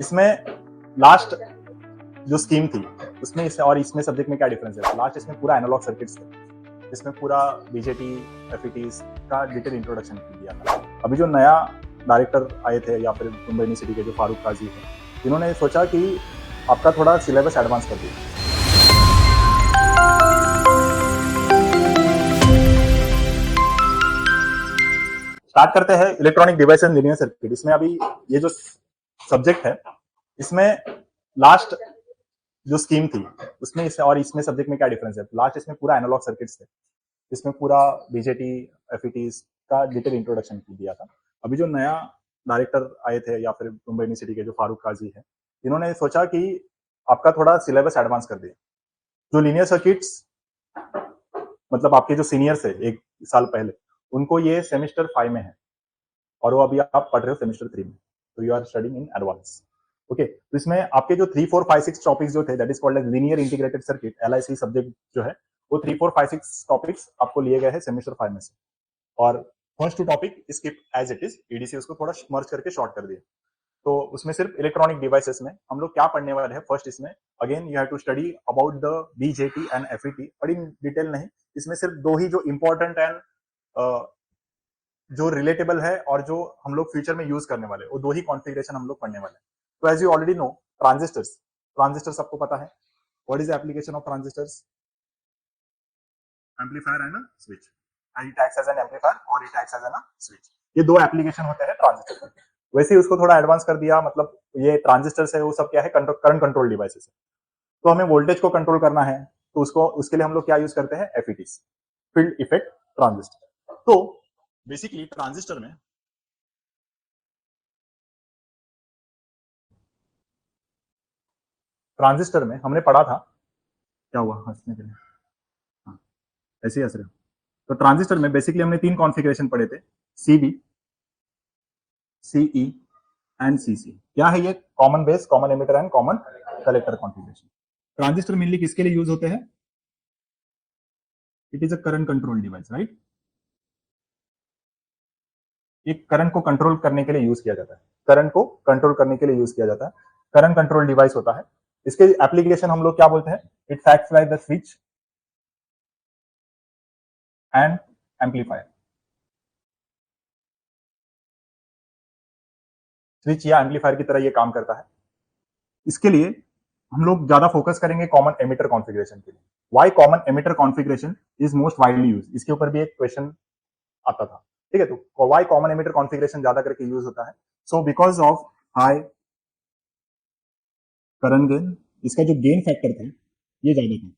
इसमें लास्ट जो स्कीम थी उसमें और इसमें सब्जेक्ट में क्या डिफरेंस है? लास्ट इसमें पूरा एनालॉग सर्किट्स थे, इसमें पूरा बीजेटी एफईटीज का डिटेल इंट्रोडक्शन दिया था। अभी जो नया डायरेक्टर आए थे या फिर मुंबई यूनिवर्सिटी के जो फारूक काजी हैं, इन्होंने सोचा कि आपका थोड़ा सिलेबस एडवांस कर दिया। स्टार्ट करते हैं electronic device and linear circuit. इसमें अभी ये जो सब्जेक्ट है इसमें लास्ट जो स्कीम थी उसमें और इसमें सब्जेक्ट में क्या डिफरेंस है? लास्ट इसमें पूरा एनालॉग सर्किट्स थे, इसमें पूरा बीजेटी एफईटीज का डिटेल इंट्रोडक्शन दिया था। अभी जो नया डायरेक्टर आए थे या फिर मुंबई यूनिवर्सिटी के जो फारूक काजी हैं, इन्होंने सोचा कि आपका थोड़ा सिलेबस एडवांस कर दिया। जो लीनियर सर्किट्स मतलब आपके जो सीनियर्स है एक साल पहले, उनको ये सेमेस्टर 5 में है और वो अभी आप पढ़ रहे हो सेमेस्टर 3 में, तो you are studying in advance. Okay, तो इसमें आपके जो 3 4 5 6 टॉपिक्स जो थे, that is called as linear integrated circuit, LIC subject जो है, वो 3 4 5 6 टॉपिक्स आपको लिए गए हैं सेमेस्टर 5 में से। और first 2 topic skip as it is, EDC उसको थोड़ा मर्ज करके शॉर्ट कर दिया। तो उसमें सिर्फ इलेक्ट्रॉनिक डिवाइसेस में हम लोग क्या पढ़ने वाले हैं फर्स्ट, इसमें again you have to study about the BJT and FET, बड़ी डिटेल नहीं, इसमें सिर्फ 2 ही जो इंपॉर्टेंट एंड जो रिलेटेबल है और जो हम लोग फ्यूचर में यूज करने वाले, वो 2 ही कॉन्फ़िगरेशन हम लोग पढ़ने वाले हैं। तो as you already know, transistors आपको पता है, what is the application of transistors? Amplifier है ना, switch, it acts as an amplifier और it acts as an switch. ये 2 एप्लीकेशन होते हैं ट्रांजिस्टर के। वैसे ही उसको थोड़ा एडवांस कर दिया, मतलब ये ट्रांजिस्टर्स है वो सब क्या है, करंट कंट्रोल डिवाइसेस है। तो हमें वोल्टेज को कंट्रोल करना है, तो उसके लिए हम लोग क्या यूज करते हैं? एफईटीज, फील्ड इफेक्ट ट्रांजिस्टर। तो बेसिकली ट्रांजिस्टर में हमने पढ़ा था, क्या हुआ हंसने के लिए? हाँ, ऐसे ही हंस रहे हो। तो ट्रांजिस्टर में बेसिकली हमने 3 कॉन्फ़िगरेशन पढ़े थे, सीबी, सीई एंड सीसी। क्या है ये? Common base, common emitter and common collector configuration. Transistor mainly किसके लिए यूज होते हैं? It is a current control device, right? एक करंट को कंट्रोल करने के लिए यूज किया जाता है, करंट को कंट्रोल करने के लिए यूज किया जाता है, करंट कंट्रोल डिवाइस होता है। इसके एप्लीकेशन हम लोग क्या बोलते हैं? It's acts like the switch and amplifier. Switch या एम्पलीफायर की तरह ये काम करता है। इसके लिए हम लोग ज्यादा फोकस करेंगे कॉमन एमिटर कॉन्फ़िगरेशन के लिए। Why common emitter configuration is most widely use, इसके ऊपर भी एक क्वेश्चन आता था, ठीक है? तो व्हाई कॉमन एमिटर कॉन्फ़िगरेशन ज्यादा करके यूज होता है? So because of high current gain, इसका जो गेन फैक्टर था ये ज्यादा था,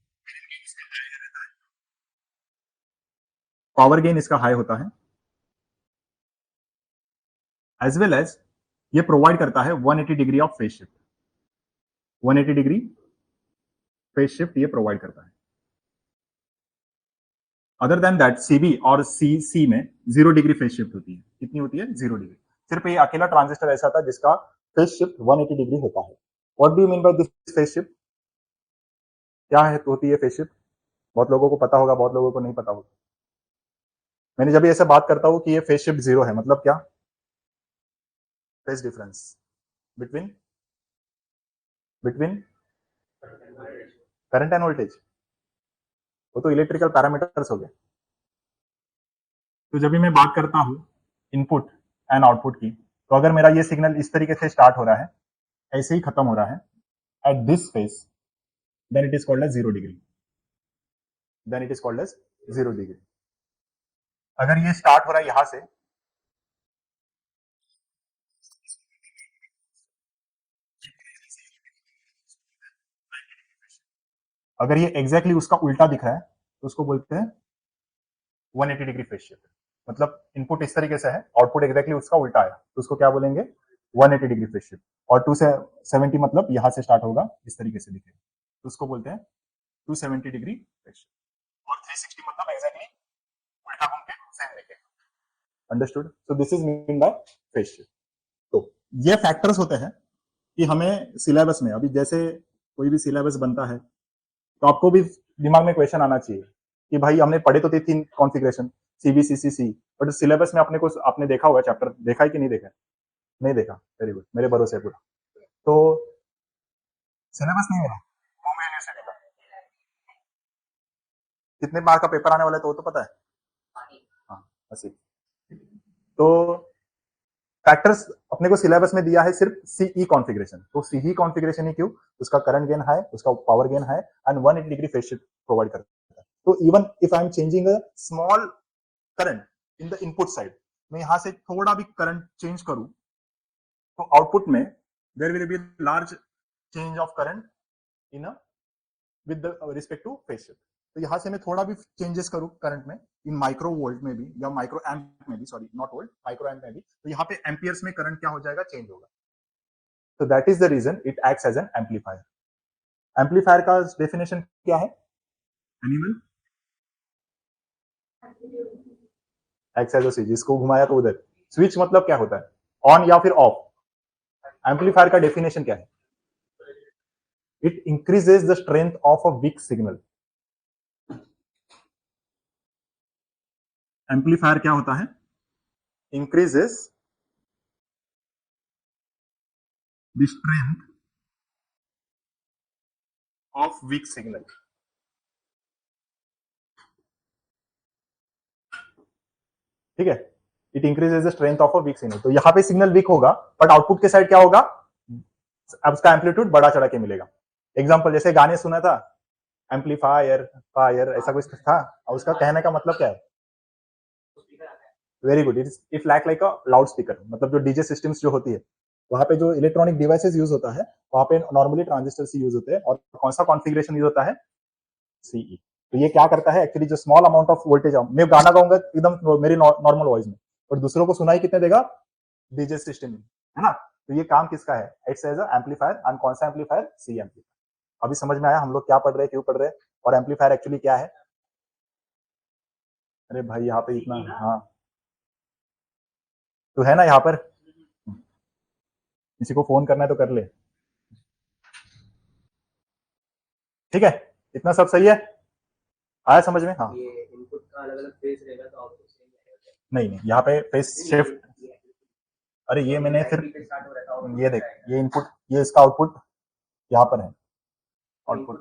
पावर गेन इसका हाई होता है, एज वेल एज ये प्रोवाइड करता है 180 degree of phase shift, 180 degree phase shift ये प्रोवाइड करता है। अदर देन दैट सीबी और सी में 0 डिग्री फेज शिफ्ट होती है। कितनी होती है? 0 डिग्री। सिर्फ ये अकेला ट्रांजिस्टर ऐसा था जिसका फेज शिफ्ट 180 डिग्री होता है। What do you mean by this phase shift? क्या है होती है फेज शिफ्ट? बहुत लोगों को पता होगा, बहुत लोगों को नहीं पता होगा। मैंने जब ऐसे बात करता हूं कि ये फेज शिफ्ट 0 है, मतलब क्या? Phase difference between between current end voltage, वो तो इलेक्ट्रिकल पैरामीटर्स हो गए। तो जब भी मैं बात करता हूं इनपुट एंड आउटपुट की, तो अगर मेरा ये सिग्नल इस तरीके से स्टार्ट हो रहा है, ऐसे ही खत्म हो रहा है at this phase, then it is called as 0 degree, then it is called as 0 degree. अगर ये स्टार्ट हो रहा है यहां से, अगर ये एग्जैक्टली उसका उल्टा दिख रहा है तो उसको बोलते हैं 180 डिग्री फेज शिफ्ट। मतलब इनपुट इस तरीके से है, आउटपुट एग्जैक्टली उसका उल्टा है, तो उसको क्या बोलेंगे? 180 डिग्री फेज शिफ्ट। और 270 मतलब यहां से स्टार्ट होगा, इस तरीके से दिखेगा, तो उसको बोलते हैं 270 डिग्री फेज शिफ्ट। और 360 मतलब एग्जैक्टली उल्टा घूम के सेम दिखेगा। Understood? So this is mean by phase shift. तो ये फैक्टर्स होते हैं कि हमें सिलेबस में, अभी जैसे कोई भी सिलेबस बनता है तो आपको भी दिमाग में क्वेश्चन आना चाहिए कि भाई हमने पढ़े तो थे 3 कॉन्फ़िगरेशन, सीबीसीसीसी, बट सिलेबस में आपने देखा होगा चैप्टर, देखा है कि नहीं देखा? नहीं देखा, वेरी गुड, मेरे भरोसे है पूरा। तो सिलेबस नहीं मिला होमोजेनियस का, कितने मार्क का पेपर आने वाला है तो वो तो पता है। हाँ, 80। तो फैक्टर्स अपने को सिलेबस में दिया है सिर्फ सीई कॉन्फ़िगरेशन, तो सीई कॉन्फ़िगरेशन ही क्यों, उसका करंट गेन है, उसका पावर गेन है and 180 degree phase shift provide करता है। तो even if I am changing a small current in the input side, मैं यहां से थोड़ा भी करंट चेंज करूं तो आउटपुट में there will be large change of current in a with respect to phase shift. तो यहां से मैं थोड़ा भी चेंजेस करूं करंट में इन माइक्रो वोल्ट में भी या माइक्रो एम्प में भी, sorry not volt, micro amp में भी, तो यहाँ पे एम्पियर्स में करंट क्या हो जाएगा, चेंज होगा। तो that is the reason it acts as an amplifier. Amplifier का डेफिनेशन क्या है, animal acts as a switch, जिसको घुमाया तो उधर, स्विच मतलब क्या होता है, ऑन या फिर ऑफ। एम्पलीफायर का डेफिनेशन क्या है, it increases the strength of a weak signal. Amplifier क्या होता है, increases the strength of weak signal. ठीक है, it increases the strength of a weak signal. तो यहाँ पे सिग्नल वीक होगा बट आउटपुट के साइड क्या होगा, अब उसका एम्पलीट्यूड बड़ा चढ़ा के मिलेगा। एग्जाम्पल जैसे गाने सुना था, एम्पलीफायर फायर ऐसा कुछ था, और उसका कहने का मतलब क्या है, very good, it lack like a loud speaker, मतलब जो डीजे सिस्टम्स जो होती है वहां पे जो इलेक्ट्रॉनिक डिवाइसेस यूज होता है वहां पे नॉर्मली ट्रांजिस्टर यूज होते हैं, और कौन सा कॉन्फ़िगरेशन यूज होता है, सीई। तो ये क्या करता है एक्चुअली, जो स्मॉल अमाउंट ऑफ वोल्टेज, मैं गाना गाऊंगा एकदम मेरी नॉर्मल वॉइस में, और दूसरों को सुनाई कितने देगा, डीजे सिस्टम में, है ना। तो ये काम किसका है, इट्स एज एम्पलीफायर, एंड कौन सा एम्पलीफायर, सी एम्पलीफायर। अभी समझ में आया हम लोग क्या पढ़ रहे हैं, क्यों पढ़ रहे हैं, और एम्पलीफायर एक्चुअली क्या है। अरे भाई यहाँ पे इतना, हाँ तो है ना यहाँ पर, किसी को फोन करना है तो कर ले, ठीक है, इतना सब सही है, आया समझ में, हाँ। ये इनपुट का अलग अलग फेस रहेगा तो आउटपुट सेम रहेगा, नहीं नहीं यहाँ पे फेस शिफ्ट, अरे ये मैंने फिर, ये देख ये इनपुट, ये इसका आउटपुट यहाँ पर है, आउटपुट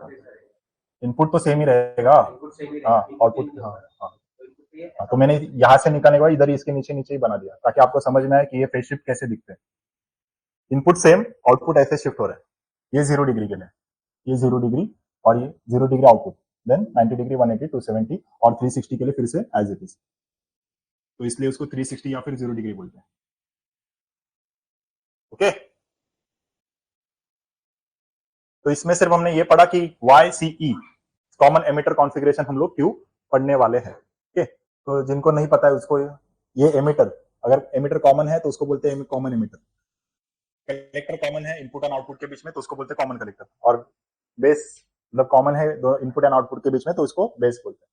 इनपुट तो सेम ही रहेगा, हाँ आउटपुट, हाँ हाँ हाँ, तो मैंने यहाँ से निकालने के बाद इधर इसके नीचे नीचे ही बना दिया ताकि आपको समझ में आए कि ये फेज शिफ्ट कैसे दिखते हैं। इनपुट सेम, आउटपुट ऐसे शिफ्ट हो रहा है, ये 0 डिग्री के लिए, ये 0 डिग्री, और ये 0 डिग्री आउटपुट, देन 90 डिग्री, 180, 270 और 360 के लिए फिर से एज इट इज, तो इसलिए उसको 360 या फिर 0 डिग्री बोलते हैं। ओके, तो इसमें सिर्फ हमने ये पढ़ा कि वाई सी ई कॉमन एमिटर कॉन्फ़िगरेशन हम लोग क्यों पढ़ने वाले हैं। ओके, तो जिनको नहीं पता है उसको, ये एमिटर, अगर एमिटर कॉमन है तो उसको बोलते हैं कॉमन एमिटर, कलेक्टर कॉमन है इनपुट एंड आउटपुट के बीच में तो उसको बोलते हैं कॉमन कलेक्टर, और बेस मतलब कॉमन है दो इनपुट एंड आउटपुट के बीच में तो उसको बेस बोलते हैं।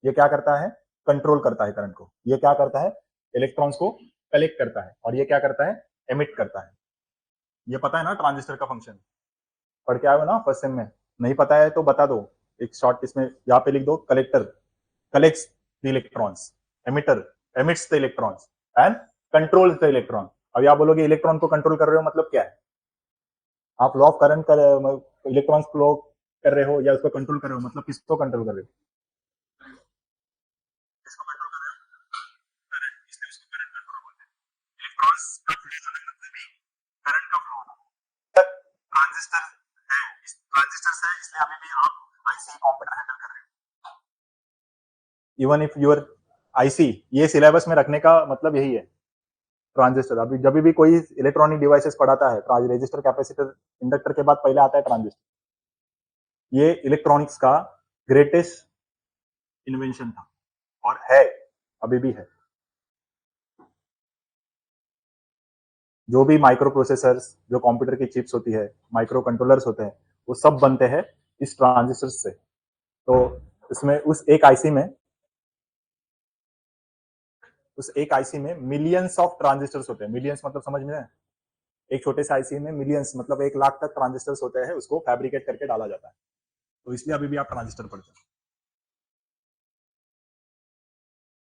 ये क्या करता है, कंट्रोल करता है करंट को, ये क्या करता है, इलेक्ट्रॉन्स को कलेक्ट करता है, और ये क्या करता है, एमिट करता है। ये पता है ना ट्रांजिस्टर का फंक्शन, पढ़ के आए हो ना फर्स्ट सेम में, नहीं पता है तो बता दो, एक शॉर्ट इसमें यहाँ पे लिख दो, collector collects the electrons, emitter emits the electrons and controls the electron. अब आप बोलोगे इलेक्ट्रॉन को कंट्रोल कर रहे हो मतलब क्या है, आप लॉ ऑफ करंट कर, इलेक्ट्रॉन्स फ्लो कर रहे हो या उसको कंट्रोल कर रहे हो, मतलब किसको कंट्रोल कर रहे हो, किसको कंट्रोल कर रहे हो, करंट, इसलिए उसको करंट कंट्रोल बोलते हैं। इलेक्ट्रॉन्स का फ्लो होने मतलब भी करंट का फ्लो होना। ट्रांजिस्टर है, इस ट्रांजिस्टर है इसलिए अभी भी आप आईसी कंप्यूटर हैंडल कर रहे हो, इवन इफ यूर आईसी, ये सिलेबस में रखने का मतलब यही है। ट्रांजिस्टर, अभी जब भी कोई इलेक्ट्रॉनिक डिवाइसेस पढ़ाता है, रेजिस्टर कैपेसिटर इंडक्टर के बाद पहले आता है ट्रांजिस्टर। ये इलेक्ट्रॉनिक्स का ग्रेटेस्ट इन्वेंशन था और है, अभी भी है। जो भी माइक्रो प्रोसेसर्स, जो कंप्यूटर की चिप्स होती है, माइक्रो कंट्रोलर्स होते हैं, वो सब बनते हैं इस ट्रांजिस्टर से। तो इसमें उस एक आईसी में मिलियंस ऑफ ट्रांजिस्टर्स होते हैं, मिलियंस मतलब समझ में है, एक छोटे से आईसी में मिलियंस मतलब 1 लाख तक ट्रांजिस्टर्स होते हैं, उसको फैब्रिकेट करके डाला जाता है, तो इसलिए अभी भी आप ट्रांजिस्टर पढ़ते हैं।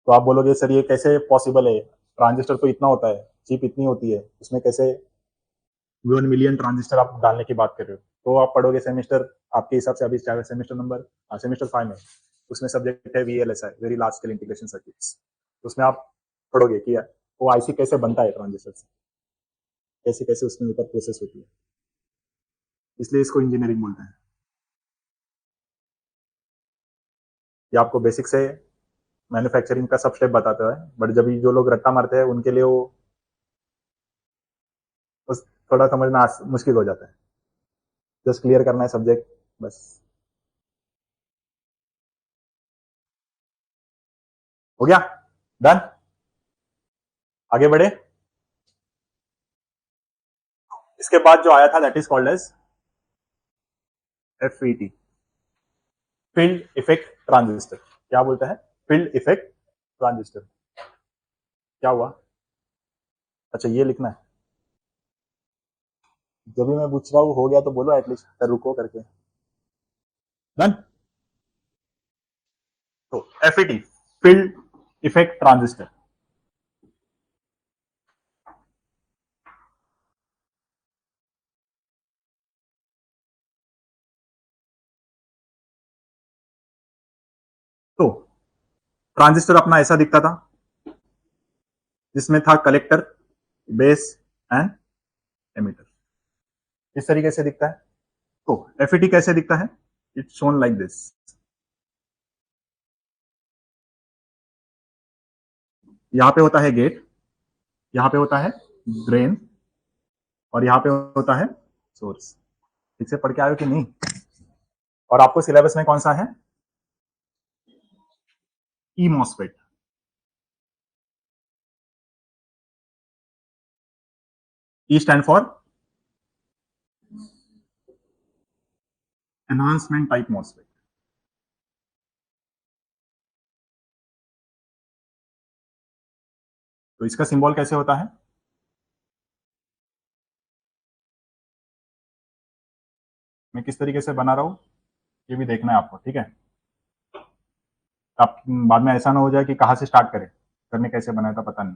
तो आप बोलोगे सर ये कैसे पॉसिबल है, ट्रांजिस्टर तो इतना होता है, चिप इतनी होती है, उसमें कैसे 1 मिलियन ट्रांजिस्टर आप डालने की बात कर रहे हो, तो आप पढ़ोगे सेमेस्टर आपके हिसाब से, अभी सेमेस्टर नंबर सेमेस्टर 5 में, उसमें सब्जेक्ट है VLSI, very large scale integration circuits. उसमें आप पढ़ोगे कि वो आईसी कैसे बनता है ट्रांजिस्टर से, कैसे कैसे उसमें ऊपर प्रोसेस होती है, इसलिए इसको इंजीनियरिंग बोलते हैं। ये आपको बेसिक से मैन्युफैक्चरिंग का सब स्टेप बताता है, बट जब जो लोग रट्टा मारते हैं उनके लिए वो बस थोड़ा समझना मुश्किल हो जाता है। जस्ट क्लियर करना है सब्जेक्ट बस। हो गया, डन, आगे बढ़े। इसके बाद जो आया था that is called as FET, field effect transistor. क्या बोलता है? Field effect transistor. क्या हुआ? अच्छा ये लिखना है। जब भी मैं पूछ रहा हूँ हो गया तो बोलो एटलीस्ट, रुको करके। डन। तो FET, फील्ड इफेक्ट ट्रांजिस्टर। तो ट्रांजिस्टर अपना ऐसा दिखता था, जिसमें था कलेक्टर, बेस एंड एमिटर। इस तरीके से दिखता है। तो FET कैसे दिखता है? It's shown like this. यहां पे होता है गेट, यहां पे होता है ड्रेन, और यहां पे होता है सोर्स। ठीक से पढ़ के आयो कि नहीं? और आपको सिलेबस में कौन सा है? E MOSFET. E stand for enhancement type MOSFET. तो इसका सिंबल कैसे होता है? मैं किस तरीके से बना रहा हूं ये भी देखना है आपको, ठीक है? आप बाद में ऐसा ना हो जाए कि कहां से स्टार्ट करें, करने कैसे बनाया था पता नहीं।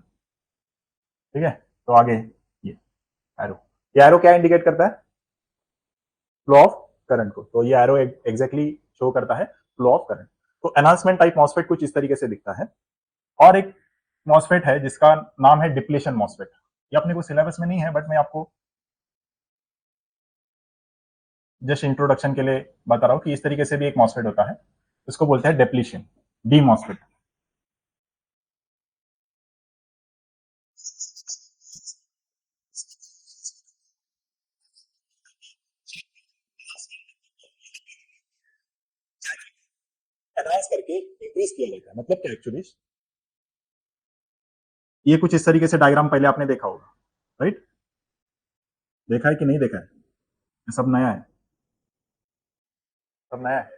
ठीक है, तो आगे ये एरो, ये एरो क्या इंडिकेट करता है? फ्लो ऑफ करंट को। तो ये एरो एग्जैक्टली शो करता है फ्लो ऑफ करंट। तो एनहांसमेंट टाइप मॉसफेट कुछ इस तरीके से दिखता है। और एक मॉसफेट है जिसका नाम है डिप्लीशन मॉसफेट। ये अपने को सिलेबस में नहीं है, बट मैं आपको जस्ट इंट्रोडक्शन के लिए बता रहा हूं कि इस तरीके से भी एक मॉसफेट होता है, उसको बोलते हैं डिप्लीशन, डी मॉसफेट। एनहांस करके इंक्रीज किया जाता है, मतलब क्या एक्चुअली? ये कुछ इस तरीके से डायग्राम पहले आपने देखा होगा, राइट? देखा है कि नहीं देखा है? ये सब नया है, सब नया है।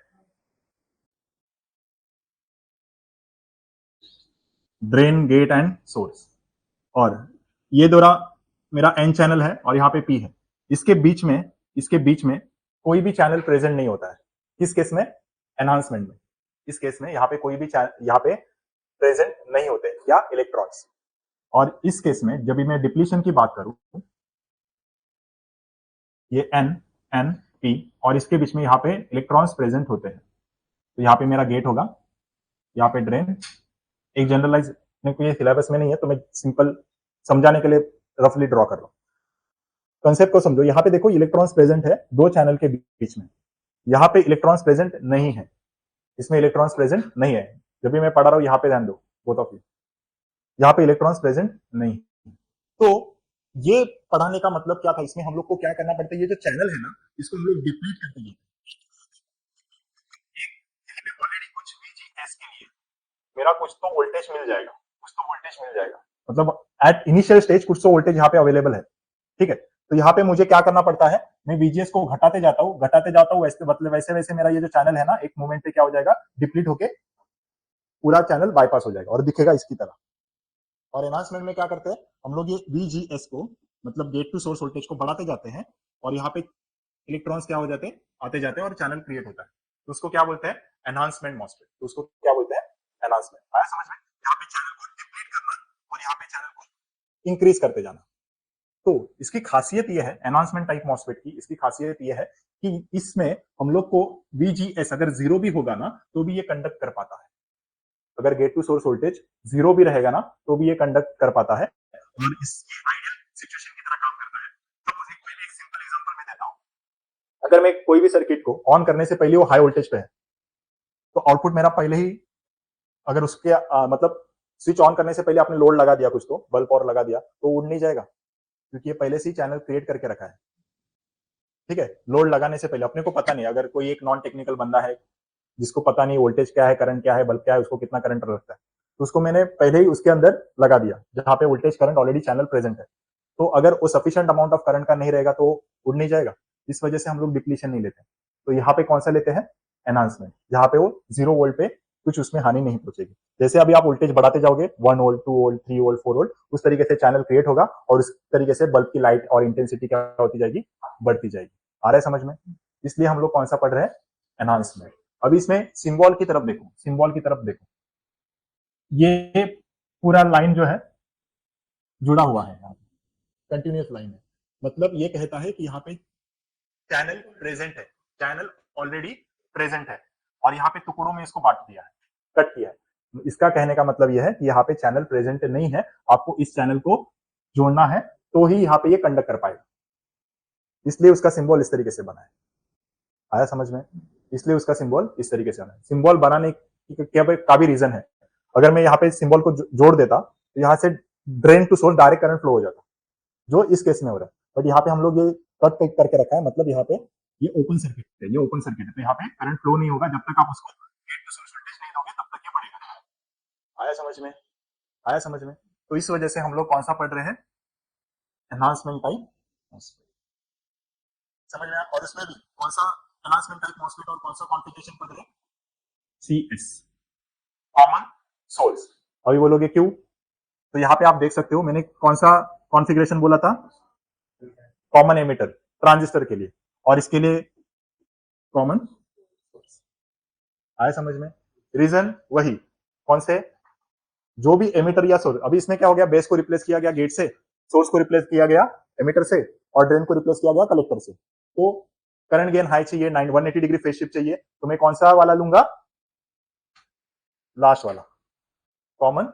Drain, gate and source. और ये दोरा मेरा एन चैनल है और यहाँ पे पी है। इसके बीच में, इसके बीच में कोई भी चैनल प्रेजेंट नहीं होता है। किस केस में? एनहांसमेंट में। इस केस में यहाँ पे कोई भी यहाँ पे प्रेजेंट नहीं होते क्या? इलेक्ट्रॉन्स। और इस केस में जब भी मैं डिप्लीशन की बात करूं, ये एन, एन, पी, और इसके बीच में यहाँ पे इलेक्ट्रॉन्स प्रेजेंट होते हैं। तो यहाँ पे मेरा गेट होगा, यहाँ पे ड्रेन। एक जनरलाइज, मेरे को ये सिलेबस में नहीं है तो मैं सिंपल समझाने के लिए रफली ड्रॉ कर रहा हूँ। कंसेप्ट को समझो। यहाँ पे देखो इलेक्ट्रॉन्स प्रेजेंट है दो चैनल के बीच में, यहाँ पे इलेक्ट्रॉन्स प्रेजेंट नहीं है, इसमें इलेक्ट्रॉन्स प्रेजेंट नहीं है। जब भी मैं पढ़ा रहा हूँ यहाँ पे ध्यान दो बोथ ऑफ यू, यहाँ पे इलेक्ट्रॉन्स प्रेजेंट नहीं। तो ये पढ़ाने का मतलब क्या था? इसमें हम लोग को क्या करना पड़ता है? ये जो चैनल है ना, इसको हम लोग डिप्लीट करते हैं। ऑलरेडी कुछ VGS के लिए मेरा कुछ तो वोल्टेज मिल जाएगा, कुछ तो वोल्टेज मिल जाएगा, मतलब एट इनिशियल स्टेज कुछ तो वोल्टेज यहाँ पे अवेलेबल है। ठीक है, तो यहाँ पे मुझे क्या करना पड़ता है? मैं VGS को घटाते जाता हूँ, घटाते जाता हूँ, वैसे मतलब वैसे वैसे मेरा ये जो चैनल है ना, एक मोमेंट पे क्या हो जाएगा? डिप्लीट होके पूरा चैनल बाईपास हो जाएगा और दिखेगा इसकी तरह। और एनहांसमेंट में क्या करते हैं हम लोग? ये VGS को, मतलब गेट टू सोर्स वोल्टेज को बढ़ाते जाते हैं, और यहाँ पे इलेक्ट्रॉन्स क्या हो जाते हैं? आते जाते हैं और चैनल क्रिएट होता है। तो उसको क्या बोलते हैं? Enhancement MOSFET. तो उसको क्या बोलते हैं? एनहांसमेंट। आया समझ में? यहाँ पे चैनल को डिप्लीट करना और यहाँ पे चैनल को इंक्रीज करते जाना। तो इसकी खासियत यह है, एनहांसमेंट टाइप मॉसफेट की इसकी खासियत यह है कि इसमें हम लोग को VGS अगर जीरो भी होगा ना तो भी ये कंडक्ट कर पाता है। अगर gate to source voltage zero भी रहेगा ना तो भी ये कंडक्ट कर पाता है और इसकी आइडियल सिचुएशन की तरह काम करता है। सपोज एक सिंपल एग्जांपल मैं देता हूं, अगर मैं कोई भी सर्किट को ऑन करने से पहले वो हाई वोल्टेज पे है तो आउटपुट मेरा पहले ही, अगर उसके मतलब स्विच ऑन करने से पहले आपने लोड लगा दिया कुछ तो बल्ब और लगा दिया तो उड़ नहीं जाएगा, क्योंकि ये पहले से ही चैनल क्रिएट करके रखा है। ठीक है, लोड लगाने से पहले अपने को पता नहीं, अगर कोई एक नॉन टेक्निकल बंदा है जिसको पता नहीं वोल्टेज क्या है, करंट क्या है, बल्ब क्या है, उसको कितना करंट लगता है, तो उसको मैंने पहले ही उसके अंदर लगा दिया जहां पे voltage current already channel present है। तो अगर वो सफिशिएंट अमाउंट ऑफ करंट का नहीं रहेगा तो उड़ नहीं जाएगा। इस वजह से हम लोग डिप्लीशन नहीं लेते। तो यहाँ पे कौन सा लेते हैं, एनहांसमेंट, जहां पे वो 0 वोल्ट पे कुछ उसमें हानि नहीं पहुंचेगी। जैसे अभी आप वोल्टेज बढ़ाते जाओगे 1 वोल्ट, 2 वोल्ट, 3 वोल्ट, 4 वोल्ट, उस तरीके से चैनल क्रिएट होगा और उस तरीके से बल्ब की लाइट और इंटेंसिटी क्या होती जाएगी, बढ़ती जाएगी। आ रहा है समझ में? इसलिए हम लोग कौन सा पढ़ रहे हैं, एनहांसमेंट। अब इसमें सिंबल की तरफ देखो, सिंबल की तरफ देखो, ये पूरा लाइन जो है जुड़ा हुआ है, यहाँ कंटिन्यूस लाइन है। मतलब ये कहता है कि यहाँ पे चैनल प्रेजेंट है, चैनल ऑलरेडी प्रेजेंट है और यहाँ पे टुकड़ों में इसको बांट दिया है, कट किया है। इसका कहने का मतलब यह है कि यहाँ पे चैनल प्रेजेंट नहीं है, आपको इस चैनल को जोड़ना है तो ही यहाँ पे ये कंडक्ट कर पाएगा। इसलिए उसका सिंबल इस तरीके से बना है। आया समझ में? इसलिए उसका सिंबल इस तरीके से बना है। सिंबल बनाने की क्या का भी रीजन है। अगर मैं यहाँ पे सिंबल को जोड़ देता तो यहाँ से drain to source direct current flow हो जाता, जो इस केस में हो रहा है। बट यहाँ पे हम लोग ये कट करके रखा है, मतलब यहाँ पे ये ओपन सर्किट है, ये ओपन सर्किट है, तो यहाँ पे करंट फ्लो नहीं होगा जब तक आप उसको गेट टू सोर्स वोल्टेज नहीं दोगे, तब तक ये बढ़ेगा। आया समझ में? आया समझ में? तो इस वजह से हम लोग कौन सा पढ़ रहे हैं, एनहांसमेंट टाइप मॉसफेट। समझ में आया? और इसमें भी कौन सा एनहांसमेंट टाइप मॉसफेट और कौन सा कॉन्फ़िगरेशन पढ़ रहे हैं, CS, कॉमन सोर्स। अभी बोलोगे क्यों, तो यहाँ पे आप देख सकते हो मैंने कौन सा कॉन्फ़िगरेशन बोला था, कॉमन एमिटर ट्रांजिस्टर के लिए, और इसके लिए कॉमन सोर्स। आया समझ में? रीजन वही, कौन से, जो भी एमिटर या सोर्स, अभी इसमें क्या हो गया, बेस को रिप्लेस किया गया गेट से, सोर्स को रिप्लेस किया गया एमिटर से, और ड्रेन को रिप्लेस किया गया कलेक्टर से। तो करंट गेन हाई चाहिए, 180 डिग्री फेज शिफ्ट चाहिए, तो मैं कौन सा वाला लूंगा, लास्ट वाला, कॉमन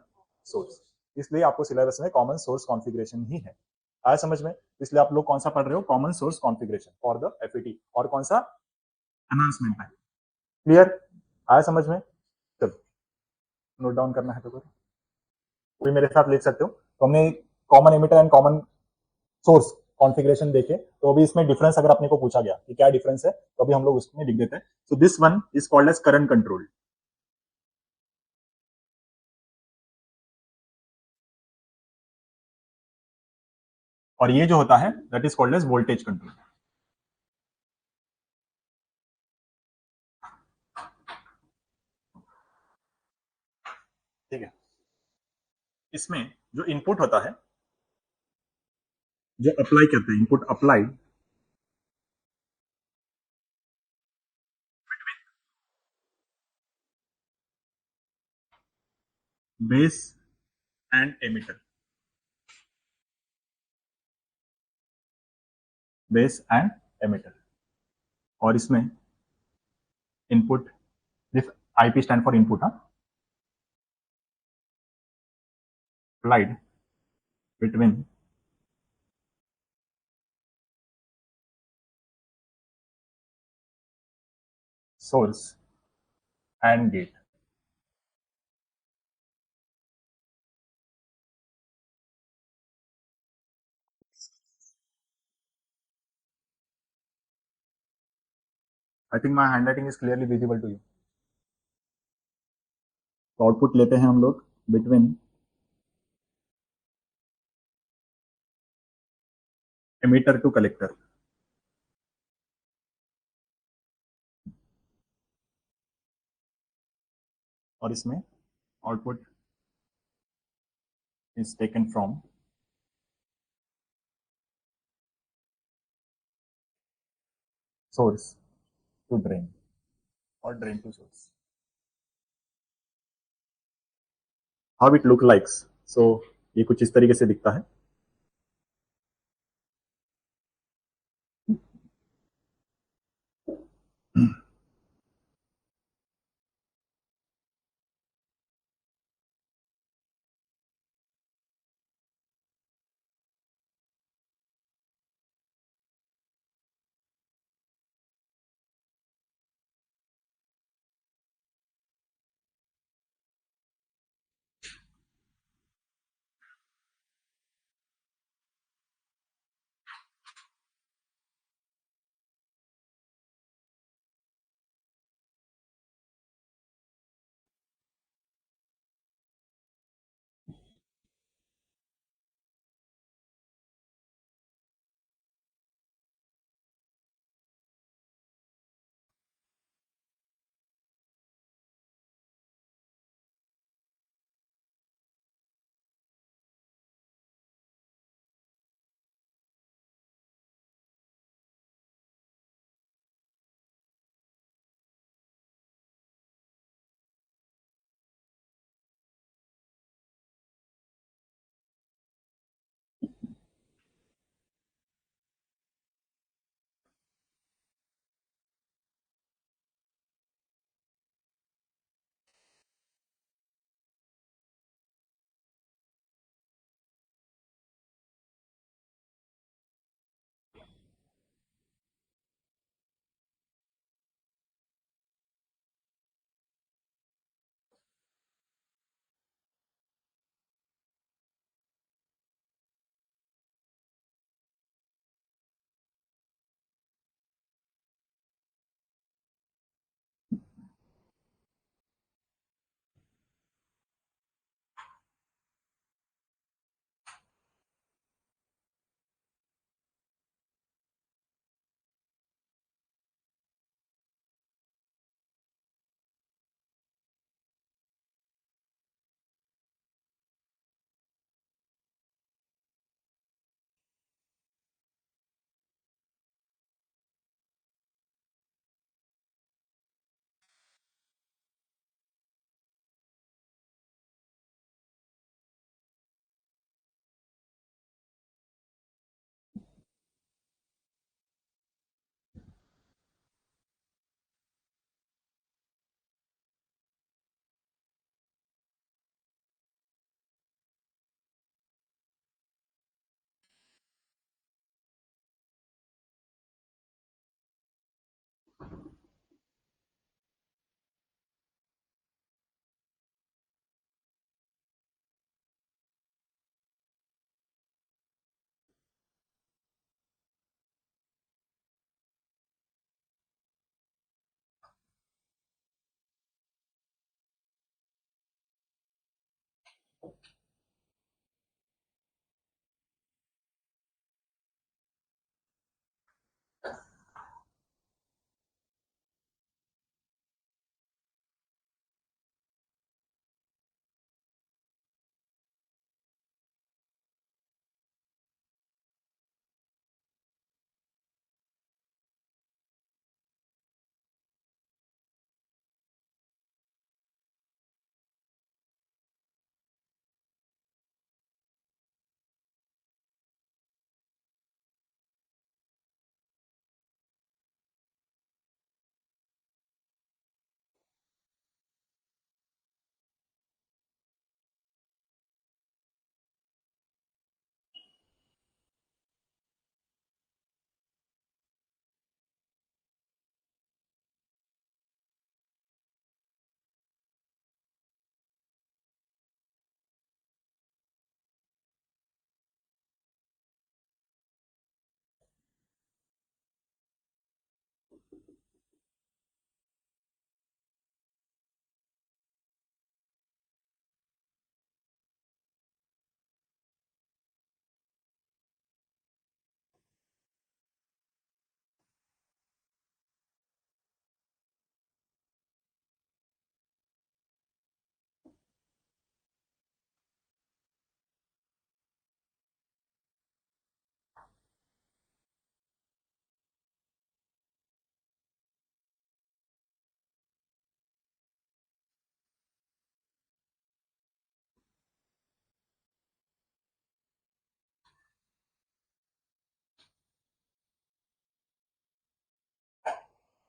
सोर्स। इसलिए आपको सिलेबस में कॉमन सोर्स कॉन्फ़िगरेशन ही है। आया समझ में? इसलिए आप लोग कौन सा पढ़ रहे हो, common source configuration for the FET, और कौन सा, एनहांसमेंट है। क्लियर? आया समझ में? चलो नोट डाउन करना है तो कोई मेरे साथ लिख सकते हो। तो हमने common emitter and common source configuration देखे, तो अभी इसमें डिफरेंस अगर अपने को पूछा गया कि क्या डिफरेंस है, तो अभी हम लोग उसमें लिख देते हैं। So this one is called as current control, और ये जो होता है that is called as voltage control. ठीक है, इसमें जो इनपुट होता है, जो अप्लाई करते हैं, input apply base and emitter, base and emitter, और इसमें input, this IP stand for input, हाँ, applied between source and gate. I think my hand writing is clearly visible to you. तो output लेते हैं हम लोग बिटवीन एमिटर टू कलेक्टर, और इसमें output is taken from source to drain और drain to source. How it look likes, so ये कुछ इस तरीके से दिखता है।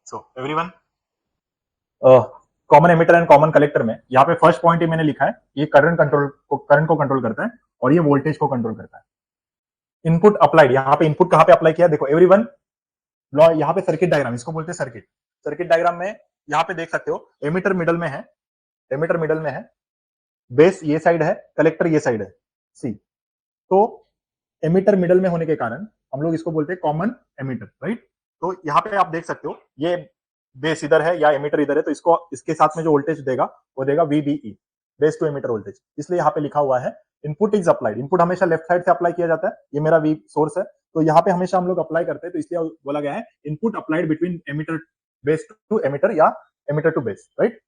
सो everyone, common emitter and common collector में यहाँ पे फर्स्ट पॉइंट ही मैंने लिखा है, ये करंट को कंट्रोल करता है और ये वोल्टेज को कंट्रोल करता है। इनपुट अप्लाइड, यहाँ पे इनपुट कहाँ पे अप्लाई किया देखो एवरीवन, यहाँ पे सर्किट डायग्राम, इसको बोलते हैं सर्किट। सर्किट डायग्राम में यहाँ पे देख सकते हो एमिटर मिडल में है, एमिटर मिडल में है, बेस ये साइड है, कलेक्टर ये साइड है, सी। तो एमिटर मिडल में होने के कारण हम लोग इसको बोलते हैं कॉमन एमिटर, राइट। तो यहाँ पे आप देख सकते हो ये बेस इधर है या एमिटर इधर है, तो इसको इसके साथ में जो वोल्टेज देगा वो देगा VBE, base to emitter voltage. इसलिए यहाँ पे लिखा हुआ है इनपुट इज अप्लाइड। इनपुट हमेशा लेफ्ट साइड से अप्लाई किया जाता है, ये मेरा V सोर्स है, तो यहाँ पे हमेशा हम लोग अप्लाई करते हैं, तो इसलिए बोला गया है input applied between emitter base to emitter या एमिटर टू बेस, राइट।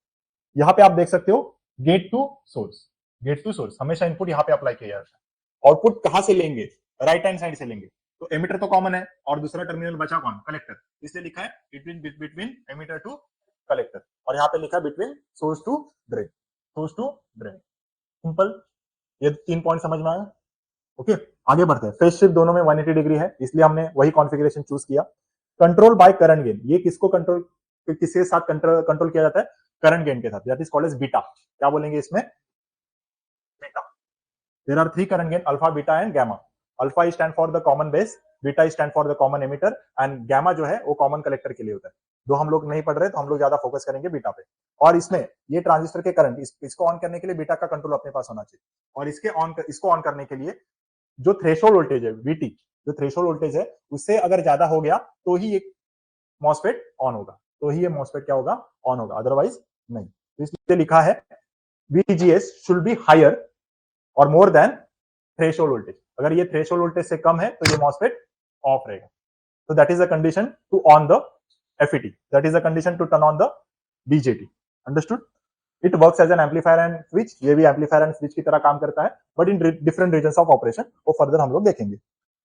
यहाँ पे आप देख सकते हो gate to source, gate to source हमेशा इनपुट यहाँ पे अप्लाई किया जाता है। आउटपुट कहां से लेंगे, राइट हैंड साइड से लेंगे, तो एमिटर तो कॉमन है और दूसरा टर्मिनल बचा कौन, कलेक्टर, इसलिए लिखा है बिटवीन एमिटर टू कलेक्टर, और यहाँ पे लिखा है between source to drain, source to drain. Simple, ये 3 पॉइंट समझ में आया। ओके, आगे बढ़ते हैं। फेज शिफ्ट दोनों में 180 डिग्री है, इसलिए हमने वही कॉन्फ़िगरेशन चूज किया। कंट्रोल बाय करंट गेन, ये किसको कंट्रोल, किसके साथ कंट्रोल किया जाता है, करंट गेन के साथ, that is called as beta. क्या बोलेंगे इसमें, beta. There are 3 current gain, alpha, beta and gamma. Alpha stand for the common base, beta stand for the common emitter and gamma जो है वो कॉमन कलेक्टर के लिए होता है। दो हम लोग नहीं पढ़ रहे, तो हम लोग ज्यादा फोकस करेंगे बीटा पे। और इसमें ये ट्रांजिस्टर के करंट, इसको ऑन करने के लिए बीटा का कंट्रोल अपने पास होना चाहिए, और इसको ऑन करने के लिए जो थ्रेशोल्ड वोल्टेज है VT, जो थ्रेशोल्ड वोल्टेज है उससे अगर ज्यादा हो गया तो ही ये मॉसफेट ऑन होगा, तो ही ये मॉसफेट क्या होगा, ऑन होगा, अदरवाइज नहीं। तो इसलिए लिखा है VGS शुड बी हायर और मोर देन थ्रेशोल्ड वोल्टेज। अगर ये थ्रेशोल्ड वोल्टेज से कम है तो ये मॉसफेट ऑफ रहेगा। तो that is the condition to on the FET, that is the condition to turn on the BJT। Understood. It works as an amplifier and switch, ये भी एम्पलीफायर एंड स्विच की तरह काम करता है, but in different regions of operation, वो further हम लोग देखेंगे।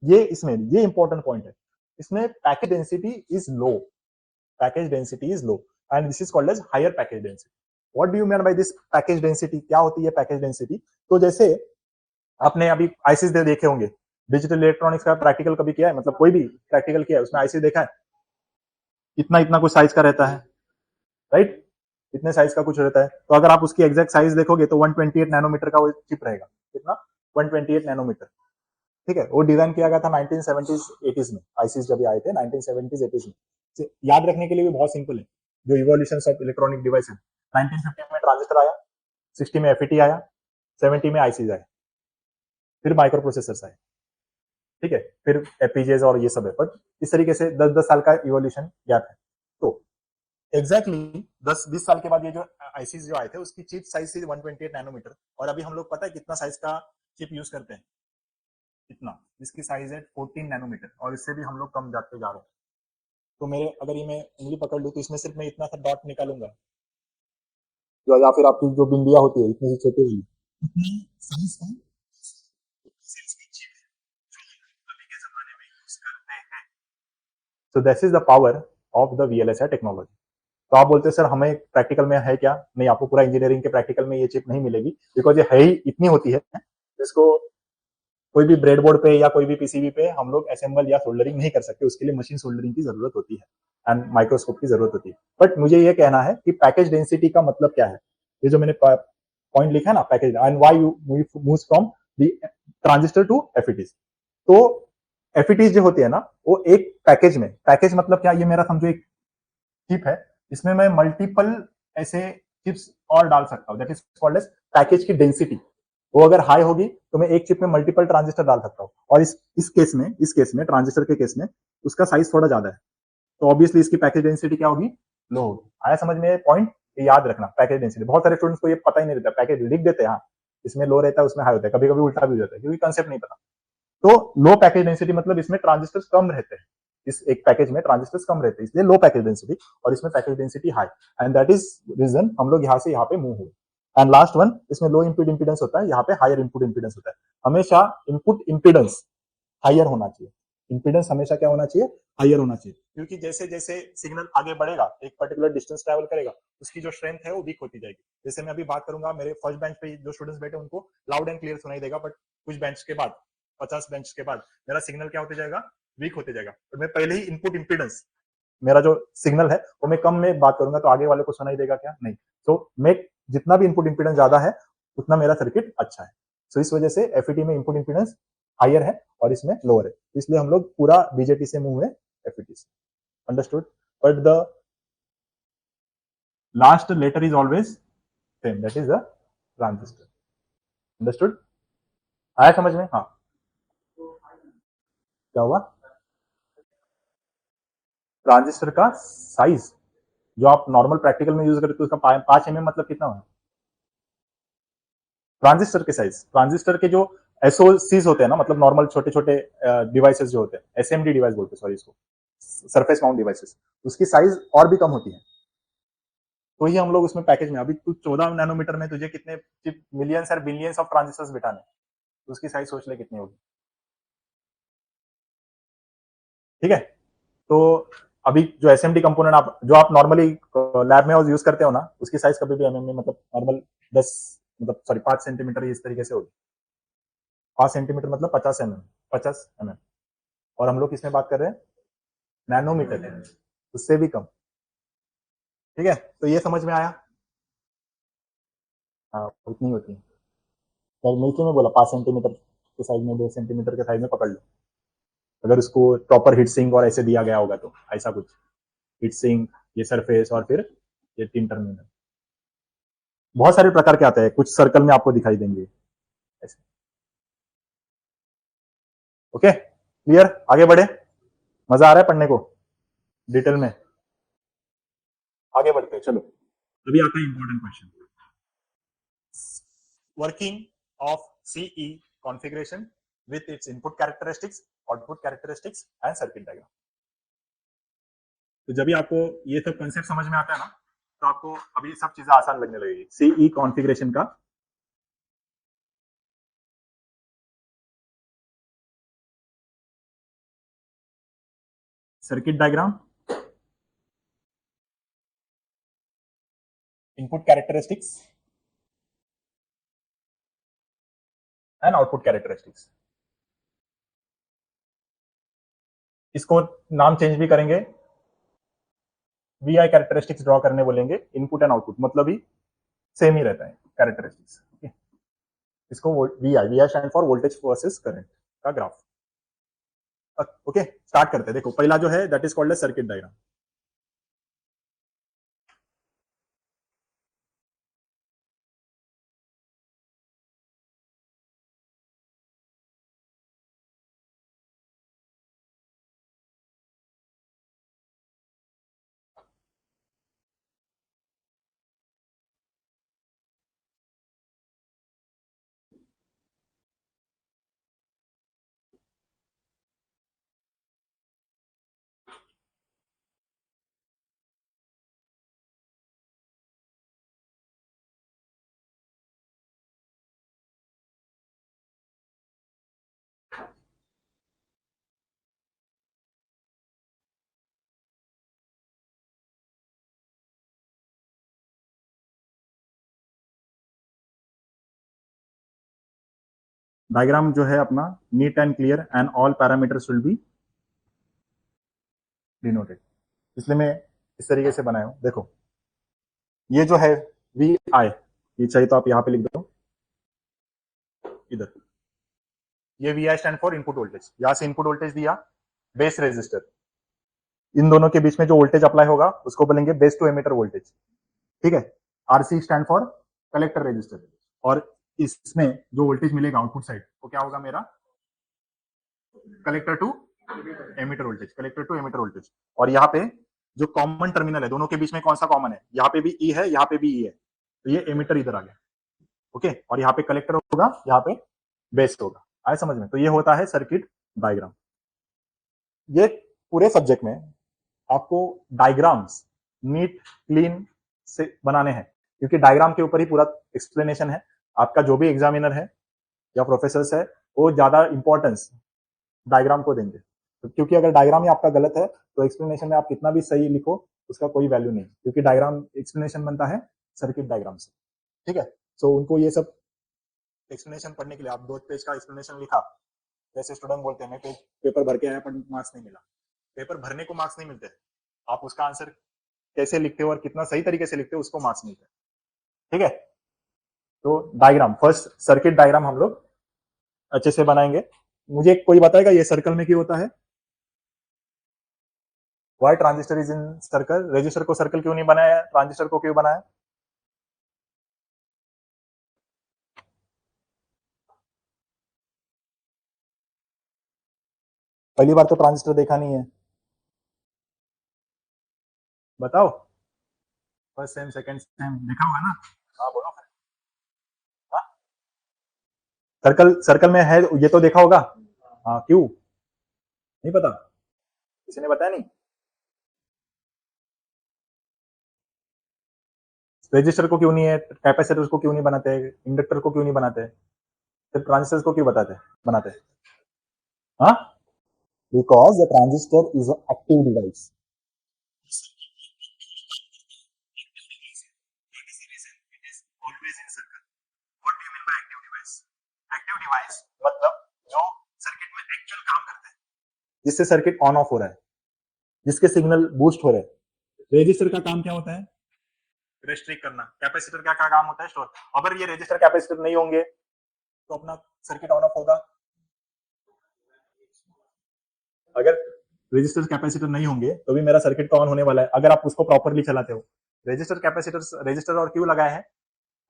ये इसमें ये इंपॉर्टेंट पॉइंट है, इसमें package density is low, package density is low and this is called as higher package density. What do you mean by this package density, क्या होती है पैकेज डेंसिटी। तो जैसे आपने अभी आईसीस देखे होंगे, डिजिटल इलेक्ट्रॉनिक्स का प्रैक्टिकल कभी किया है, मतलब कोई भी प्रैक्टिकल किया है उसमें आईसी देखा है, इतना इतना कुछ साइज का रहता है, राइट, इतने साइज का कुछ रहता है। तो अगर आप उसकी एग्जैक्ट साइज देखोगे तो 128 नैनोमीटर का वो चिप रहेगा, कितना, 128 नैनोमीटर, ठीक है। वो डिजाइन किया गया था 1970s 80s में, आईसीस जब आए थे 1970s 80s में। याद रखने के लिए भी बहुत सिंपल है, जो इवोल्यूशन ऑफ इलेक्ट्रॉनिक डिवाइस है। 1950 में ट्रांजिस्टर आया, 60 में FET आया, 70 में आईसीस आया, फिर माइक्रो प्रोसेसर्स आए, ठीक है, फिर FPGAs और ये सब है। बट इस तरीके से 10-10 साल का इवोल्यूशन गैप है। तो एग्जैक्टली 10-20 साल के बाद ये जो आईसीस जो आए थे उसकी चिप साइज थी 128 नैनोमीटर, और अभी हम लोग पता है कितना साइज का चिप यूज करते हैं, इतना, इसकी साइज है 14 नैनोमीटर, और इससे भी हम लोग कम जाते जा रहे हैं। तो मेरे अगर ये मैं उंगली पकड़ लूं तो इसमें सिर्फ मैं इतना सा डॉट निकालूंगा, जो या फिर आपकी जो बिंदिया होती है इतनी सी छोटी वाली, इतनी साइज का सेल्स की चिप है जो हम लोग अभी के जमाने में यूज करते हैं। So this is the power of the VLSI technology. तो आप बोलते हैं सर हमें प्रैक्टिकल में है क्या, नहीं, आपको पूरा इंजीनियरिंग के प्रैक्टिकल में ये चिप नहीं मिलेगी, बिकॉज ये है ही इतनी होती है, इसको कोई भी ब्रेडबोर्ड पे या कोई भी पीसीबी पे हम लोग असेंबल या सोल्डरिंग नहीं कर सकते, उसके लिए मशीन सोल्डरिंग की जरूरत होती है एंड माइक्रोस्कोप की जरूरत होती है। बट मुझे ये कहना है कि पैकेज डेंसिटी का मतलब क्या है, ये जो मैंने पॉइंट लिखा है ना, package and why you move from the transistor to FETs। तो FETs जो होती है ना वो एक पैकेज में, पैकेज मतलब क्या, ये मेरा समझो एक चिप है, इसमें मैं मल्टीपल ऐसे चिप्स और डाल सकता हूं, that is called as package की डेंसिटी। वो अगर हाई होगी तो मैं एक चिप में मल्टीपल ट्रांजिस्टर डाल सकता हूं, और इस केस में ट्रांजिस्टर के केस में उसका साइज थोड़ा ज्यादा है, तो ऑब्वियसली इसकी पैकेज डेंसिटी क्या होगी, लो होगी। आया समझ में पॉइंट, याद रखना पैकेज डेंसिटी। बहुत सारे स्टूडेंट्स को ये पता ही नहीं रहता, पैकेज लिख देते हैं, हाँ इसमें लो रहता है उसमें हाई होता है, कभी कभी उल्टा भी हो जाता है क्योंकि कंसेप्ट नहीं पता। तो लो पैकेज डेंसिटी मतलब इसमें ट्रांजिस्टर्स कम रहते हैं, इस एक पैकेज में ट्रांजिस्टर्स कम रहते हैं, इसलिए लो पैकेज डेंसिटी, और इसमें package density high, and that is reason हम लोग यहाँ से यहाँ पे मूव हुए। एंड लास्ट वन, इसमें लो इनपुट इंपीडेंस होता है, यहाँ पे हायर इनपुट इंपीडेंस होता है। हमेशा इनपुट इंपीडेंस हायर होना चाहिए, इंपीडेंस हमेशा क्या होना चाहिए, हायर होना चाहिए, क्योंकि जैसे जैसे सिग्नल आगे बढ़ेगा, एक पर्टिकुलर डिस्टेंस ट्रैवल करेगा, उसकी जो स्ट्रेंथ है वो वीक होती जाएगी। जैसे मैं अभी बात करूंगा, मेरे फर्स्ट बेंच पे जो स्टूडेंट्स बैठे उनको लाउड एंड क्लियर सुनाई देगा, बट कुछ बेंच के बाद, 50 बेंच के बाद मेरा सिग्नल क्या होते जाएगा, वीक होते जाएगा। और मैं पहले ही इनपुट इंपीडेंस मेरा जो सिग्नल है वो मैं कम में बात करूंगा तो आगे वाले को सुनाई देगा क्या? नहीं। तो मैं जितना भी इनपुट इंपीडेंस ज्यादा है उतना मेरा सर्किट अच्छा है। तो इस वजह से एफईटी में इनपुट इंपीडेंस हायर है और इसमें लोअर है, इसलिए हम लोग पूरा बीजेटी से मूव है एफईटी से। Understood? But the last letter is always same, that is the transistor. Understood? आया समझ में? हाँ। क्या हुआ? ट्रांजिस्टर का साइज जो आप नॉर्मल प्रैक्टिकल में यूज करते हो उसका 5 mm मतलब कितना है? ट्रांजिस्टर के साइज, ट्रांजिस्टर के जो एसओसीज होते हैं ना, मतलब नॉर्मल छोटे छोटे डिवाइसेस जो होते हैं, एसएमडी डिवाइस बोलते हैं, सॉरी इसको, सरफेस माउंट डिवाइसेस, उसकी साइज और भी कम होती है। तो ही हम लोग उसमें पैकेज में, अभी तू 14 नैनोमीटर में तुझे कितने मिलियंस और बिलियंस ऑफ ट्रांजिस्टर्स बिठाने, तो उसकी साइज सोच ले कितनी होगी। ठीक है? तो अभी जो एसएमडी कंपोनेंट आप जो आप नॉर्मली लैब में यूज करते हो ना, उसकी साइज कभी भी एमएम में, मतलब नॉर्मल 10, मतलब सॉरी 5 सेंटीमीटर इस तरीके से होगी। 5 सेंटीमीटर मतलब 50 mm, 50 mm। और हम लोग किसमें बात कर रहे हैं? नैनोमीटर में, उससे भी कम। ठीक है? तो ये समझ में आया? हाँ, उतनी होती है। तो मिल्की में बोला 5 सेंटीमीटर के साइज में, 2 सेंटीमीटर के साइज में पकड़ लो, अगर उसको प्रॉपर हीट सिंक और ऐसे दिया गया होगा तो ऐसा कुछ हीट सिंक, ये सरफेस और फिर ये 3 टर्मिनल। बहुत सारे प्रकार के आते हैं, कुछ सर्कल में आपको दिखाई देंगे ऐसे। Okay, clear? आगे बढ़े? मजा आ रहा है पढ़ने को डिटेल में? आगे बढ़ते हैं, चलो। अभी आता है important question. Working of CE configuration with its input characteristics, output characteristics and circuit diagram. तो जब भी आपको ये सब कंसेप्ट समझ में आता है ना, तो आपको अभी सब चीजें आसान लगने लगेगी। सीई कॉन्फ़िगरेशन का circuit diagram, input characteristics and output characteristics. इसको नाम चेंज भी करेंगे, वीआई कैरेक्टरिस्टिक्स ड्रॉ करने बोलेंगे, इनपुट एंड आउटपुट मतलब ही सेम ही रहता है कैरेक्टरिस्टिक्स। इसको VI, VI stand for voltage versus current का ग्राफ। ओके, स्टार्ट करते हैं। देखो पहला जो है that is called circuit diagram. Diagram जो है अपना neat and clear and all parameters will be denoted, इसलिए मैं इस तरीके से बनाया हूं। देखो ये जो है वी आई, ये चाहिए तो आप यहां पे लिख दो इधर। ये V I stand for input voltage, यहां से इनपुट वोल्टेज दिया, बेस रेजिस्टर, इन दोनों के बीच में जो वोल्टेज अप्लाई होगा उसको बोलेंगे बेस टू एमिटर वोल्टेज। ठीक है? RC stand for collector resistor, और इसमें जो वोल्टेज मिलेगा आउटपुट साइड वो क्या होगा मेरा? Collector to emitter voltage, collector to emitter voltage. और यहाँ पे जो कॉमन टर्मिनल है दोनों के बीच में कौन सा कॉमन है? यहाँ पे भी ई है, यहाँ पे भी ई है, तो ये एमिटर इधर आ गया। ओके, और यहाँ पे कलेक्टर होगा, यहाँ पे बेस होगा। आए समझ में? तो ये होता है सर्किट डायग्राम। ये पूरे सब्जेक्ट में आपको डायग्राम्स नीट क्लीन से बनाने हैं, क्योंकि डायग्राम के ऊपर ही पूरा एक्सप्लेनेशन है। आपका जो भी एग्जामिनर है या प्रोफेसर है वो ज्यादा इंपॉर्टेंस डायग्राम को देंगे, तो क्योंकि अगर डायग्राम ही आपका गलत है तो एक्सप्लेनेशन में आप कितना भी सही लिखो उसका कोई वैल्यू नहीं, क्योंकि डायग्राम एक्सप्लेनेशन बनता है सर्किट डायग्राम से। ठीक है? सो उनको ये सब एक्सप्लेनेशन पढ़ने के लिए आप 2 पेज का एक्सप्लेनेशन लिखा, जैसे स्टूडेंट बोलते हैं मैं पेपर भर के आया पर मार्क्स नहीं मिला। पेपर भरने को मार्क्स नहीं मिलते, आप उसका आंसर कैसे लिखते हो और कितना सही तरीके से लिखते हो उसको मार्क्स मिलते हैं। ठीक है, तो डायग्राम, फर्स्ट सर्किट डायग्राम हम लोग अच्छे से बनाएंगे। मुझे कोई बताएगा ये सर्कल में क्यों होता है? Why transistor is in circle? Resistor को सर्कल क्यों नहीं बनाया, ट्रांजिस्टर को क्यों बनाया? पहली बार तो ट्रांजिस्टर देखा नहीं है, बताओ। फर्स्ट सेम सेकंड सेम देखा होगा ना? हाँ बोलो फिर। हाँ? सर्कल, सर्कल में है ये तो देखा होगा। हाँ, क्यों नहीं पता? किसी ने बताया नहीं? रजिस्टर को क्यों नहीं है, कैपेसिटर को क्यों नहीं बनाते, इंडक्टर को क्यों नहीं बनाते, सिर्फ ट्रांजिस्टर को क्यों बताते बनाते? हाँ, because the transistor is active device. मतलब जो सर्किट में एक्चुअल काम करते हैं, जिससे सर्किट ऑन ऑफ हो रहा है, जिसके सिग्नल बूस्ट हो रहे हैं। रजिस्टर का काम क्या होता है? रेस्ट्रिक्ट करना। कैपेसिटर का क्या काम होता है? स्टोर। अगर ये रजिस्टर कैपेसिटर नहीं होंगे तो अपना सर्किट ऑन ऑफ होगा। अगर रजिस्टर कैपेसिटर नहीं होंगे तो भी मेरा सर्किट तो ऑन होने वाला है, अगर आप उसको प्रॉपरली चलाते हो। रजिस्टर कैपेसिटर, रजिस्टर और क्यों लगाया है?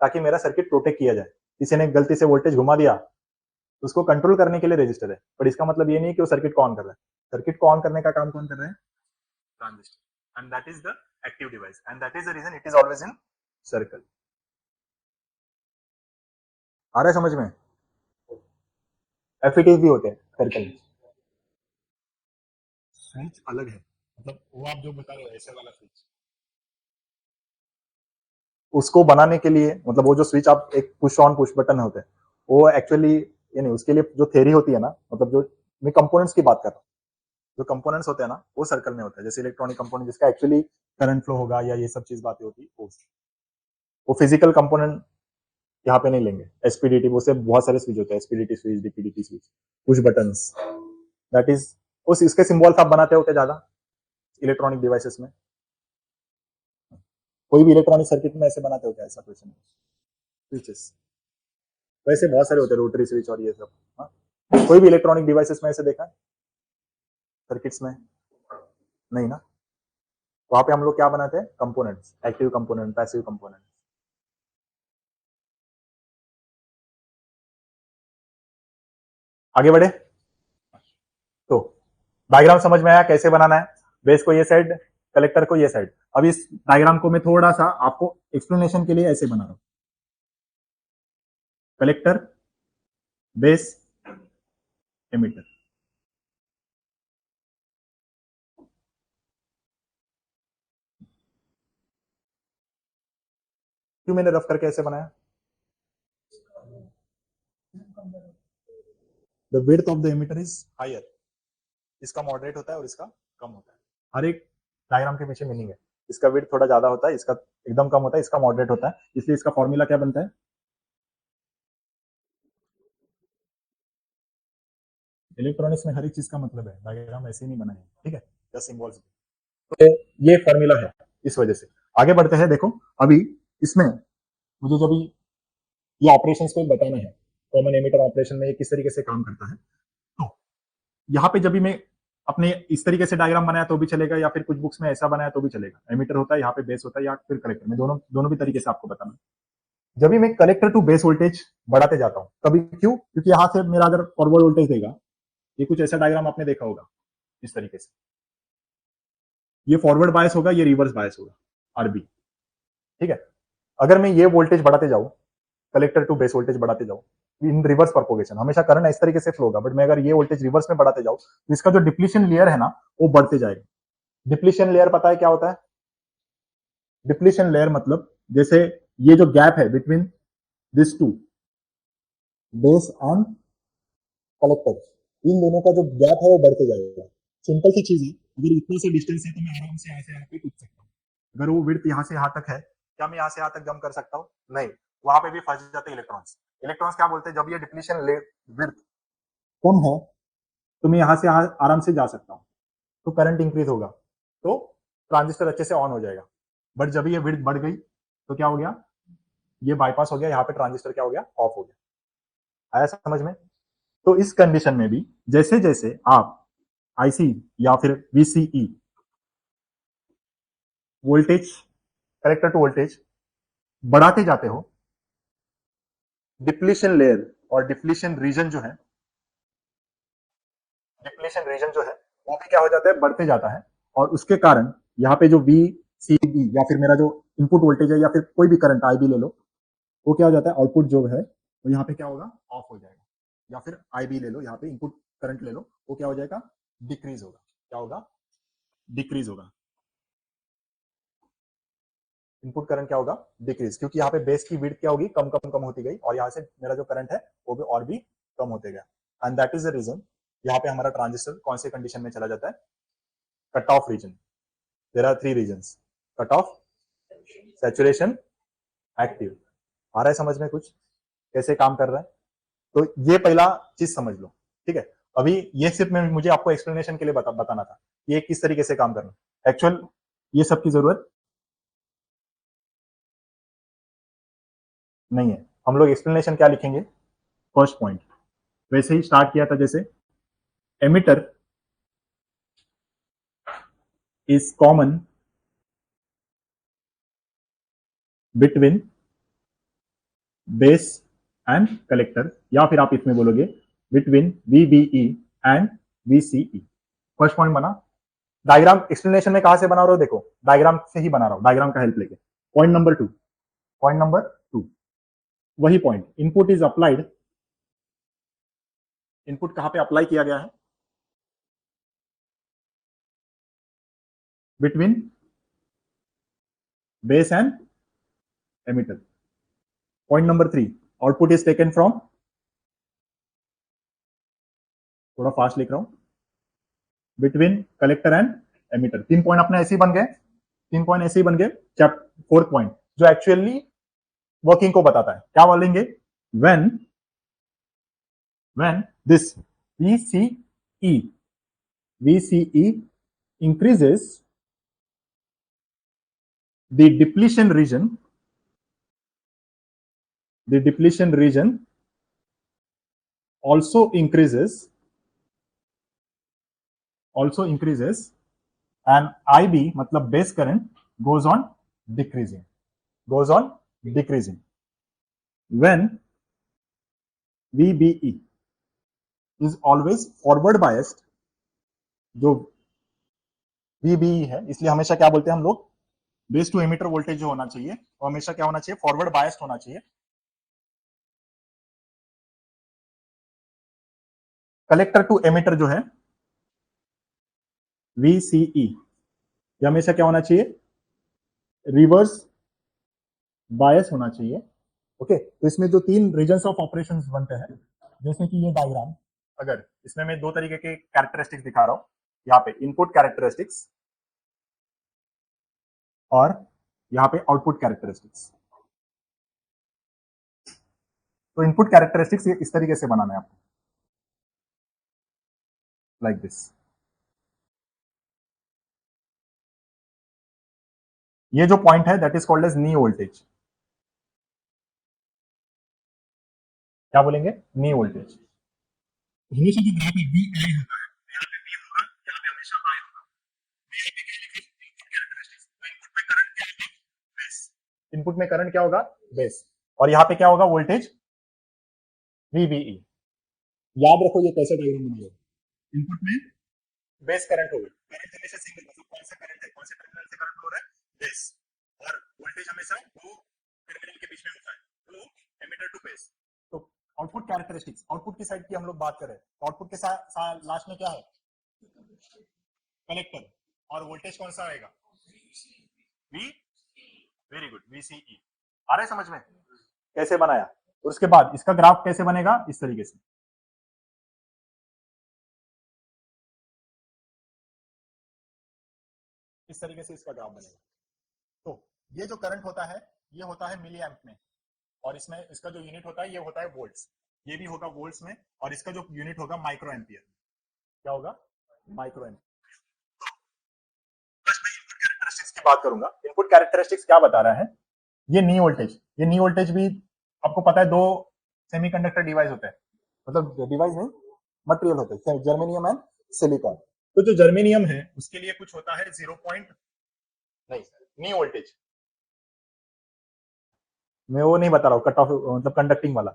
ताकि मेरा सर्किट प्रोटेक्ट किया जाए। किसी ने गलती से वोल्टेज घुमा दिया तो उसको कंट्रोल करने के लिए रजिस्टर है, पर इसका मतलब ये नहीं कि वो सर्किट को ऑन कर रहा है। सर्किट को ऑन करने का काम कौन कर रहा है? Transistor, and that is the active device, and that is the reason it is always in circle. आ रहा है समझ में? एफईटी भी होते हैं सर्कल में। स्विच अलग है, मतलब वो आप जो बता रहे हो ऐसे वाला स्विच, उसको बनाने के लिए, मतलब वो जो स्विच आप एक पुश ऑन पुश बटन होते हैं, वो एक्चुअली ये नहीं, उसके लिए जो थ्योरी होती है ना, मतलब जो मैं कंपोनेंट्स की बात कर रहा हूँ, जो कंपोनेंट्स होते हैं ना वो सर्कल में होता है। जैसे इलेक्ट्रॉनिक कंपोनेंट जिसका एक्चुअली करंट फ्लो होगा या ये सब चीज बातें होती है, वो फिजिकल कंपोनेंट यहाँ पे नहीं लेंगे। एसपीडीटी, वो से बहुत सारे स्विच होते हैं, SPDT switch, DPDT switch, push buttons, that is उस इसके सिंबल्स आप बनाते होते ज्यादा इलेक्ट्रॉनिक डिवाइसेस में। कोई भी इलेक्ट्रॉनिक सर्किट में ऐसे बनाते हो क्या? ऐसा क्वेश्चन, स्विचेस वैसे बहुत सारे होते हैं, रोटरी स्विच और ये सब। हाँ? कोई भी इलेक्ट्रॉनिक डिवाइसेस में ऐसे देखा है सर्किट्स में? नहीं ना। वहां पे हम लोग क्या बनाते हैं? Components, active component, passive component. आगे बढ़े तो डायग्राम समझ में आया कैसे बनाना है? बेस को ये साइड, कलेक्टर को ये साइड। अब इस डायग्राम को मैं थोड़ा सा आपको एक्सप्लेनेशन के लिए ऐसे बना रहा हूं। Collector, base, emitter. क्यों मैंने रफ करके ऐसे बनाया? The width of the emitter is higher, इसका मॉडरेट होता है और इसका कम होता है। हर एक डायग्राम के पीछे मीनिंग है। इसका विड्थ थोड़ा ज्यादा होता है, इसका एकदम कम होता है, इसका मॉडरेट होता है। इसलिए इसका फॉर्मूला क्या बनता है? इलेक्ट्रॉनिक्स में हर एक चीज का मतलब है, डायग्राम ऐसे ही नहीं बनाए, ठीक है, जस्ट सिंबल्स। तो ये फॉर्मूला है, इस वजह से। आगे बढ़ते हैं, देखो अभी इसमें मुझे जब ये ऑपरेशन को बताना है, कॉमन एमिटर ऑपरेशन में ये किस तरीके से काम करता है, तो यहाँ पे जब भी मैं अपने इस तरीके से डायग्राम बनाया तो भी चलेगा, या फिर कुछ बुक्स में ऐसा बनाया तो भी चलेगा। एमिटर होता है, यहाँ पे बेस होता है, या फिर कलेक्टर में, दोनों दोनों भी तरीके से आपको बताना। जब भी मैं कलेक्टर टू बेस वोल्टेज बढ़ाते जाता हूँ, कभी क्यों? क्योंकि यहाँ से मेरा अगर फॉरवर्ड वोल्टेज देगा, ये कुछ ऐसा डायग्राम आपने देखा होगा इस तरीके से, ये फॉरवर्ड बायस होगा, ये रिवर्स बायस होगा, आरबी। ठीक है, अगर मैं ये वोल्टेज बढ़ाते जाऊं, कलेक्टर टू बेस वोल्टेज बढ़ाते जाऊं, इन रिवर्स प्रोपोगेशन, हमेशा करंट इस तरीके से फ्लो होगा, बट मैं अगर ये वोल्टेज रिवर्स में बढ़ाते जाऊं तो इसका जो डिप्लीशन लेयर है ना वो बढ़ते जाएगा। डिप्लीशन लेयर पता है क्या होता है? डिप्लीशन लेयर मतलब जैसे ये जो गैप है between this two, base on collector, इन दोनों का जो गैप है वो बढ़ते जाएगा। सिंपल सी चीज है, अगर इतना से डिस्टेंस है तो मैं आराम से यहाँ से यहाँ पे पूछ सकता हूँ। अगर वो विड्थ यहाँ से यहाँ तक है, क्या मैं यहाँ से यहाँ तक जंप कर सकता हूँ? नहीं, वहां पे भी फंस जाते हैं इलेक्ट्रॉन्स। इलेक्ट्रॉन्स क्या बोलते हैं, जब ये डिप्लीशन विड्थ कम है तो मैं यहाँ से आराम से जा सकता हूँ, तो करंट इंक्रीज होगा। तो ट्रांजिस्टर अच्छे से ऑन हो जाएगा। बट जब ये विड्थ बढ़ गई तो क्या हो गया, ये बाईपास हो गया, यहाँ पे ट्रांजिस्टर क्या हो गया, ऑफ हो गया। आया समझ में? तो इस कंडीशन में भी जैसे जैसे आप आईसी या फिर VCE voltage, collector to voltage बढ़ाते जाते हो, डिप्लीशन लेयर और डिप्लीशन रीजन जो है, डिप्लीशन रीजन जो है वो भी क्या हो जाता है, बढ़ते जाता है। और उसके कारण यहाँ पे जो वी सी बी या फिर मेरा जो इनपुट वोल्टेज है या फिर कोई भी करंट आई बी ले लो, वो क्या हो जाता है, आउटपुट जो है वो यहाँ पे क्या होगा, ऑफ हो जाएगा। या फिर आई बी ले लो, यहाँ पे इनपुट करंट ले लो, वो क्या हो जाएगा, डिक्रीज होगा। क्या होगा, डिक्रीज होगा। इनपुट करंट क्या होगा, डिक्रीज, क्योंकि यहाँ पे बेस की विड्थ क्या होगी, कम कम कम होती गई और यहाँ से मेरा जो करंट है वो भी और भी कम होते गया। And that is the reason यहाँ पे हमारा ट्रांजिस्टर कौन से कंडीशन में चला जाता है, cut off region. There are 3 regions, cut off, saturation, active. आ रहा है समझ में कुछ, कैसे काम कर रहा है? तो ये पहला चीज समझ लो, ठीक है। अभी ये सिर्फ मैं मुझे आपको एक्सप्लेनेशन के लिए बताना था ये किस तरीके से काम करना। एक्चुअल ये सब की जरूरत नहीं है। हम लोग एक्सप्लेनेशन क्या लिखेंगे, फर्स्ट पॉइंट वैसे ही स्टार्ट किया था जैसे, emitter is common between base and collector, या फिर आप इसमें बोलोगे between VBE and VCE. First point बना। डायग्राम एक्सप्लेनेशन में कहां से बना रहा हूं, देखो डायग्राम से ही बना रहा हूं, डायग्राम का हेल्प लेके। पॉइंट नंबर 2, पॉइंट नंबर 2 वही point, input is applied. Input कहां पे अप्लाई किया गया है, between base and emitter. Point number 3, output is taken from, थोड़ा फास्ट लिख रहा हूं, between collector and emitter. 3 point अपने ऐसे ही बन गए, 3 पॉइंट ऐसे ही बन गए। फोर्थ पॉइंट जो एक्चुअली वर्किंग को बताता है, क्या बोलेंगे, when this VCE increases, the depletion region also increases and IB मतलब base current goes on decreasing when VBE is always forward biased। जो VBE है इसलिए हमेशा क्या बोलते हैं हम लोग, बेस टू एमिटर वोल्टेज जो होना चाहिए वो हमेशा क्या होना चाहिए, फॉरवर्ड बायस्ड होना चाहिए। कलेक्टर टू एमिटर जो है VCE, ये हमेशा क्या होना चाहिए, रिवर्स बायस होना चाहिए। ओके, तो इसमें जो 3 रीजन्स ऑफ ऑपरेशंस बनते हैं, जैसे कि ये डायग्राम, अगर इसमें मैं 2 तरीके के कैरेक्टरिस्टिक्स दिखा रहा हूं, यहाँ पे इनपुट कैरेक्टरिस्टिक्स और यहाँ पे आउटपुट कैरेक्टरिस्टिक्स। तो इनपुट कैरेक्टरिस्टिक्स इस तरीके से बनाना है आपको, लाइक दिस। ये जो पॉइंट है that is called as knee voltage. क्या बोलेंगे, नी वोल्टेज। हमेशा जो ग्राफ है वी आई होगा, यहाँ पे वी होगा, यहाँ पे हमेशा आई होगा। इनपुट में करंट क्या होगा, बेस, और यहाँ पे क्या होगा, वोल्टेज VBE। याद रखो ये कैसे डायग्राम बनाएगा, इनपुट में बेस करंट होगा, करंट हमेशा सिंगल, मतलब कौन सा करंट है, कौन से टर्मिनल से करंट हो रहा है, बेस, और वोल्टेज हमेशा वो टर्मिनल के बीच में होता है, वो एमिटर टू बेस। तो आउटपुट कैरेक्टरिस्टिक्स, आउटपुट की साइड की हम लोग बात करें तो आउटपुट के साथ लास्ट में क्या है, कलेक्टर, और वोल्टेज कौन सा आएगा, वी, वेरी गुड, VCE। आ रहा है समझ में कैसे बनाया। और उसके बाद इसका ग्राफ कैसे बनेगा, इस तरीके से, इस तरीके से इसका ग्राफ बनेगा। तो ये जो करंट होता है ये होता है मिली एम्प में, और इसमें इसका जो यूनिट होता है ये होता है वोल्ट्स, ये भी होगा वोल्ट्स में, और इसका जो यूनिट होगा माइक्रो एम्पियर। क्या होगा, माइक्रो एम्पियर। बात करूंगा। इनपुट कैरेक्टरिस्टिक्स क्या बता रहा है, ये नी वोल्टेज, ये नी वोल्टेज भी आपको पता है दो सेमीकंडक्टर डिवाइस होते हैं, मतलब डिवाइस नहीं मटेरियल होते हैं, जर्मेनियम एंड सिलिकॉन। तो जो जर्मेनियम है उसके लिए कुछ होता है 0 पॉइंट नहीं नी वोल्टेज, मैं वो नहीं बता रहा हूँ कट ऑफ मतलब कंडक्टिंग वाला,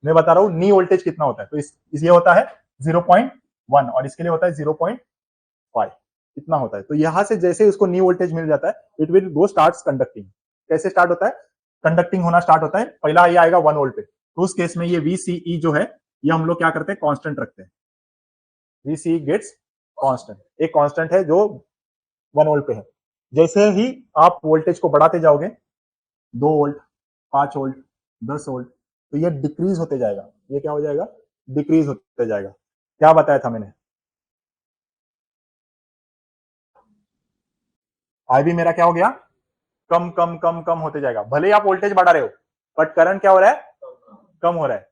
मैं बता रहा हूँ नी वोल्टेज कितना होता है। तो इस ये होता है 0.1 और इसके लिए होता है 0.5 कितना होता है। तो यहां से जैसे उसको नी वोल्टेज मिल जाता है it will go start conducting. कैसे स्टार्ट होता है, कंडक्टिंग होना स्टार्ट होता है, पहला ये आएगा 1 वोल्ट पे, तो उस केस में ये VCE जो है ये हम लोग क्या करते हैं कांस्टेंट रखते हैं, VCE गेट्स कांस्टेंट, एक कांस्टेंट है जो 1 वोल्ट पे है। जैसे ही आप वोल्टेज को बढ़ाते जाओगे 2 वोल्ट 5 वोल्ट 10 वोल्ट तो ये डिक्रीज होते जाएगा, ये क्या हो जाएगा डिक्रीज होते जाएगा। क्या बताया था मैंने, IB मेरा क्या हो गया कम कम कम कम होते जाएगा, भले ही आप वोल्टेज बढ़ा रहे हो बट करंट क्या हो रहा है कम हो रहा है।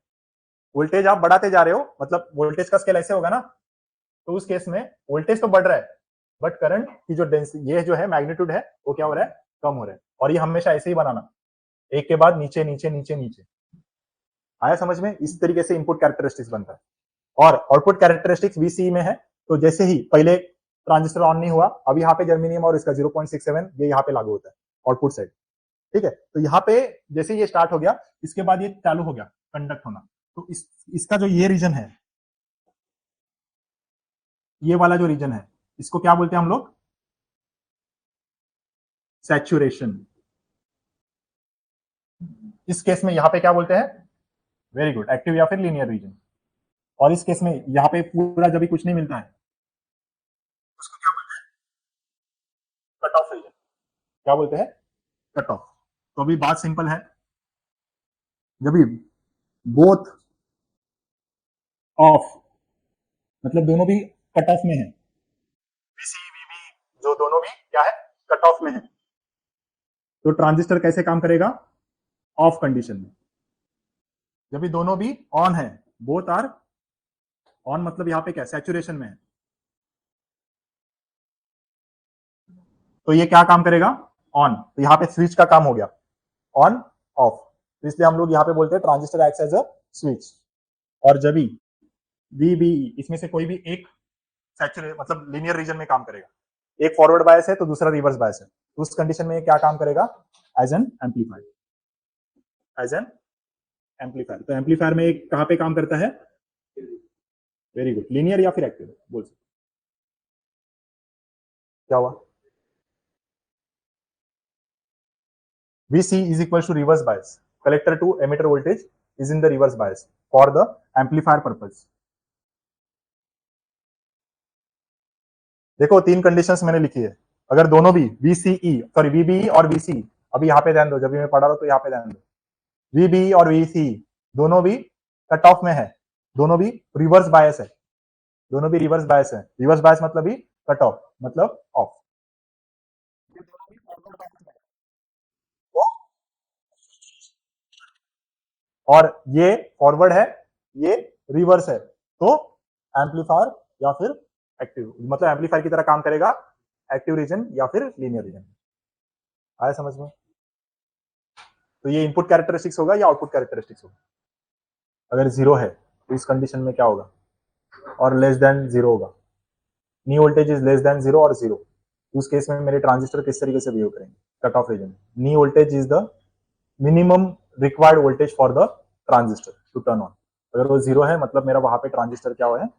वोल्टेज आप बढ़ाते जा रहे हो मतलब वोल्टेज का स्केल ऐसे होगा ना, तो उस केस में वोल्टेज तो बढ़ रहा है बट करंट की जो डेंसिटी ये जो है मैग्नीट्यूड है वो क्या हो रहा है कम हो रहा है। और ये हमेशा ऐसे ही बनाना, एक के बाद नीचे नीचे नीचे नीचे, आया समझ में, इस तरीके से इनपुट कैरेक्टरिस्टिक्स बनता है। और आउटपुट कैरेक्टरिस्टिक्स VCE में है, तो जैसे ही पहले ट्रांजिस्टर ऑन नहीं हुआ, अब यहाँ पे जर्मेनियम और इसका 0.67 ये यहाँ पे लागू होता है आउटपुट साइड, ठीक है। तो यहाँ पे जैसे ये स्टार्ट हो गया इसके बाद ये चालू हो गया कंडक्ट होना, तो इसका जो ये रीजन है, ये वाला जो रीजन है इसको क्या बोलते हैं हम लोग सैचुरेशन। इस केस में यहाँ पे क्या बोलते हैं, वेरी गुड, एक्टिव या फिर लीनियर रीजन। और इस केस में यहाँ पे पूरा जब भी कुछ नहीं मिलता है उसको क्या बोलते हैं कट ऑफ रीजन, क्या बोलते हैं कट ऑफ। तो अभी बात सिंपल है, जब भी बोथ ऑफ मतलब दोनों भी कट ऑफ में है, VCE जो दोनों भी क्या है कट ऑफ में है, तो ट्रांजिस्टर कैसे काम करेगा ऑफ कंडीशन में। जब भी दोनों भी ऑन है, बोथ आर ऑन मतलब यहाँ पे क्या सैचुरेशन में है, तो ये क्या काम करेगा ऑन, तो यहाँ पे स्विच का काम हो गया ऑन ऑफ, तो इसलिए हम लोग यहाँ पे बोलते हैं transistor acts as a switch. और जब भी VB इसमें से कोई भी एक सैचुरेट मतलब लीनियर रीजन में काम करेगा, एक फॉरवर्ड बायस है तो दूसरा रिवर्स बायस है, तो उस कंडीशन में क्या काम करेगा as an amplifier, as an amplifier. तो एम्पलीफायर में एक कहां पे काम करता है, वेरी गुड, लीनियर या फिर एक्टिव बोल सकते, क्या हुआ VC is equals to reverse bias, collector to emitter voltage is in the reverse bias for the amplifier purpose। देखो तीन कंडीशंस मैंने लिखी है, अगर दोनों भी VCE सॉरी VBE और VCE, अभी यहाँ पे ध्यान दो, जब भी मैं पढ़ा रहा हूं तो यहाँ पे ध्यान दो, VBE और VCE दोनों भी कट ऑफ में है, दोनों भी रिवर्स बायस है, दोनों भी रिवर्स बायस है, रिवर्स बायस मतलब भी कट ऑफ मतलब ऑफ। और ये फॉरवर्ड है ये रिवर्स है, तो एम्पलीफायर या फिर एक्टिव मतलब एम्पलीफायर की तरह काम करेगा, एक्टिव रीजन या फिर लीनियर रीजन। आया समझ में, तो ये इनपुट कैरेक्टरिस्टिक्स होगा या आउटपुट कैरेक्टरिस्टिक्स होगा। अगर जीरो है तो इस कंडीशन में क्या होगा, और लेस देन जीरो होगा, knee voltage is less than zero और जीरो, उस केस में मेरे ट्रांजिस्टर किस तरीके से बिहेव करेंगे cut off region. Knee voltage is the minimum required voltage for the transistor to turn on, अगर वो जीरो है मतलब मेरा वहां पे ट्रांजिस्टर क्या है,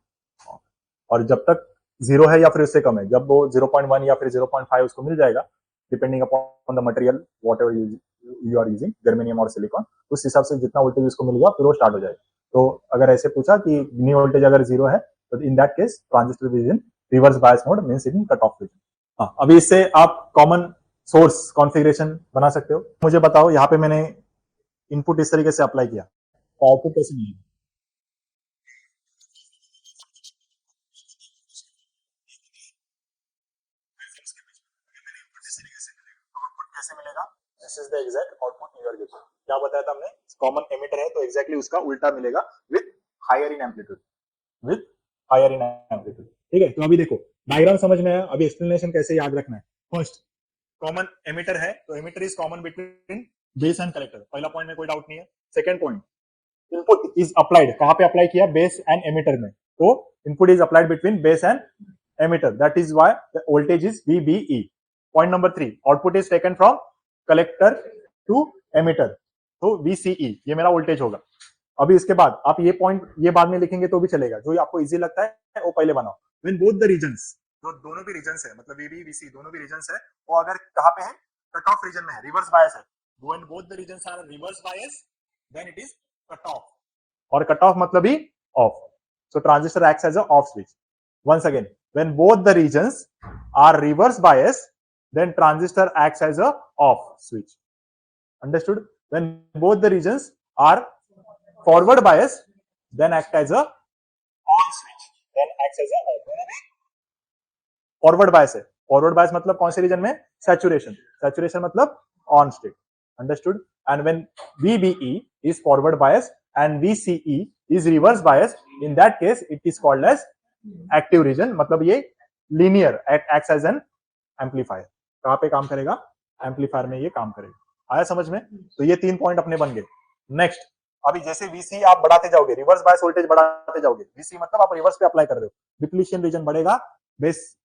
और जब तक जीरो है या फिर उससे कम है, जब वो 0.1 या फिर 0.5 उसको मिल जाएगा depending upon the material whatever you are using germanium और सिलिकॉन, उस हिसाब से जितना वोल्टेज उसको मिल गया फिर वो स्टार्ट हो जाएगा। तो अगर ऐसे पूछा कि नी वोल्टेज अगर जीरो है तो in that case transistor is in reverse bias mode means in cut off region. हाँ, अभी इससे आप कॉमन सोर्स कॉन्फ़िगरेशन बना सकते हो। मुझे बताओ यहाँ पे मैंने इनपुट इस तरीके से अप्लाई किया तो आउटपुट कैसे मिलेगा, आउटपुट कैसे मिलेगा, this is the exact output you are getting. क्या बताया था हमने, कॉमन एमिटर है तो एग्जैक्टली उसका उल्टा मिलेगा with higher in amplitude, with higher in amplitude. ठीक है, तो अभी देखो डायग्राम समझ में आया, अभी एक्सप्लेनेशन कैसे याद रखना है। फर्स्ट कॉमन एमिटर है, तो emitter is common between base and collector, पहला पॉइंट में कोई डाउट नहीं है। Second point, input is applied, कहां पे अप्लाई किया, बेस एंड एमिटर में, तो input is applied between base and emitter, that is why the voltage is VBE। Point number 3, output is taken from collector to emitter, तो VCE ये मेरा voltage होगा। अभी इसके बाद आप ये पॉइंट ये बाद में लिखेंगे तो भी चलेगा, जो आपको इजी लगता है वो पहले बनाओ। व्हेन बोथ द रीजंस, जो दोनों भी रीजंस है, मतलब VB VC दोनों भी रीजंस है, वो अगर कहां पे है, कट ऑफ रीजन में है, रिवर्स बायस है, when both the regions are reverse bias then it is cut off, और कट ऑफ मतलब ही off, so transistor acts as a off switch. Once again, when both the regions are reverse bias, then transistor acts as a off switch. Understood? When both the regions are forward bias, then act as a on switch, then acts as a on. Forward bias है, forward bias मतलब कौन से reason में, saturation, saturation मतलब on state. Understood? And when VBE is forward bias and VCE is reverse bias, in that case it is called as active region, मतलब ये linear acts as an amplifier। कहां पे काम करेगा, amplifier में ये काम करेगा। आया समझ में? तो ये 3 पॉइंट अपने बन गए। नेक्स्ट, अभी जैसे VC आप बढ़ाते जाओगे, रिवर्स बायस वोल्टेज बढ़ाते जाओगे, VC मतलब आप रिवर्स पे अप्लाई कर रहे हो, डिप्लीशन रीजन बढ़ेगा, बेस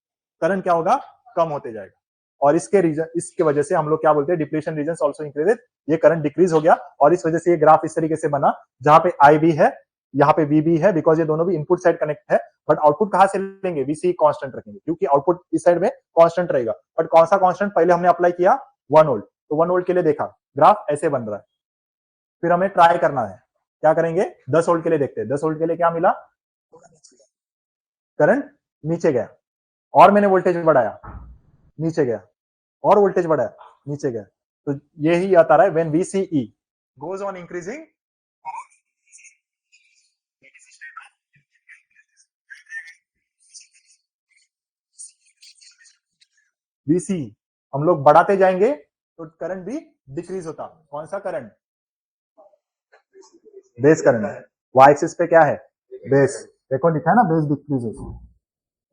करंट क्या होगा, कम होते जाएगा, और इसके रीजन, इसके वजह से हम लोग क्या बोलते हैं, डिप्लीशन रीजन आल्सो इंक्रीज, ये करंट डिक्रीज हो गया, और इस वजह से ये ग्राफ इस तरीके से बना, जहां पे IB है, यहाँ पे VB है, बिकॉज ये दोनों भी इनपुट साइड कनेक्ट है, बट आउटपुट कहां से लेंगे, VC कांस्टेंट रखेंगे, क्योंकि आउटपुट इस साइड में कांस्टेंट रहेगा, बट कौन सा कांस्टेंट, पहले हमने अप्लाई किया 1 वोल्ट, तो 1 वोल्ट के लिए देखा ग्राफ ऐसे बन रहा है, फिर हमें ट्राई करना है, क्या करेंगे, 10 वोल्ट के लिए देखते हैं, 10 वोल्ट के लिए क्या मिला, करंट नीचे गया, और मैंने वोल्टेज बढ़ाया, नीचे गया, और वोल्टेज बढ़ाया, नीचे गया, तो यही आता रहा है, when VCE goes on increasing, VC हम लोग बढ़ाते जाएंगे तो करंट भी डिक्रीज होता, कौन सा current, base current, y axis पे क्या है, बेस, देखो लिखा है ना, बेस डिक्रीजेस,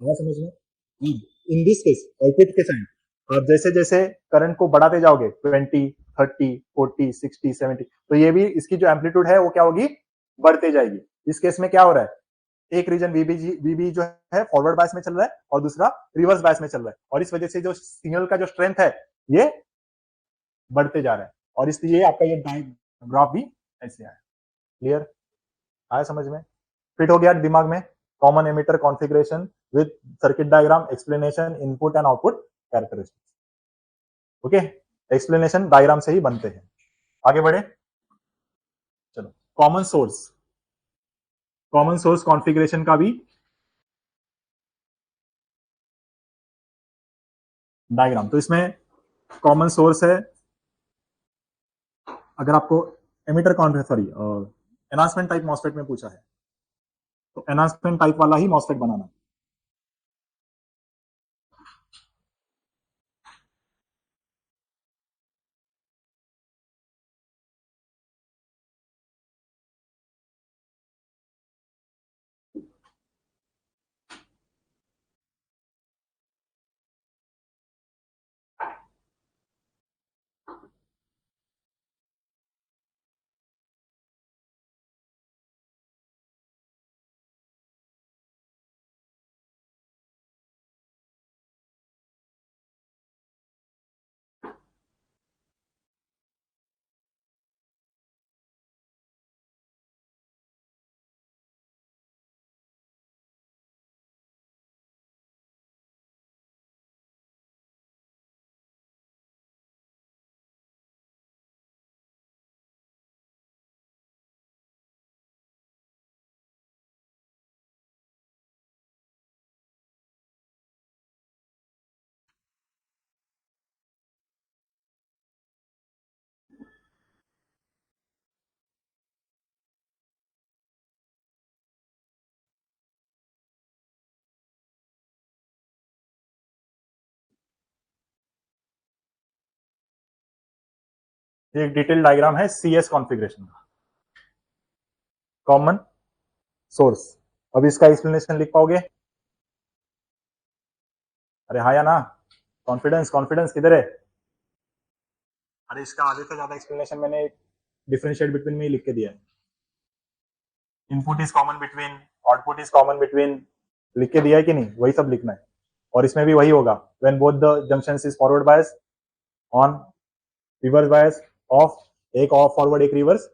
समझ में। इन दिस केस आउटपुट के साइड आप जैसे जैसे करंट को बढ़ाते जाओगे 20, 30, 40, 60, 70, तो ये भी इसकी जो एम्पलीट्यूड है वो क्या होगी, बढ़ते जाएगी। इस केस में क्या हो रहा है, एक रीजन VB जो है फॉरवर्ड बायस में चल रहा है, और दूसरा रिवर्स बायस में चल रहा है, और इस वजह से जो सिग्नल का जो स्ट्रेंथ है ये बढ़ते जा रहा है, और इसलिए आपका ये ग्राफ भी ऐसे आया। क्लियर, आया समझ में, फिट हो गया दिमाग में। Common emitter configuration with circuit diagram, explanation, input and output characteristics. Okay, explanation diagram से ही बनते हैं। आगे बढ़े, चलो। कॉमन सोर्स कॉन्फ़िगरेशन का भी डायग्राम, तो इसमें कॉमन सोर्स है, अगर आपको emitter sorry enhancement type MOSFET में पूछा है, तो एनहांसमेंट टाइप वाला ही मॉसफेट बनाना। ये एक डिटेल डायग्राम है CS कॉन्फ़िगरेशन का, कॉमन सोर्स। अब इसका एक्सप्लेनेशन लिख पाओगे, अरे हाँ या ना, कॉन्फिडेंस, कॉन्फिडेंस किधर है, अरे इसका आधे से ज्यादा एक्सप्लेनेशन मैंने डिफरेंशिएट बिटवीन में ही लिख के दिया है। Input is common between, output is common between, लिख के दिया है कि नहीं, वही सब लिखना है। और इसमें भी वही होगा, when both the junctions is forward bias on reverse bias of, एक ऑफ फॉरवर्ड एक रिवर्स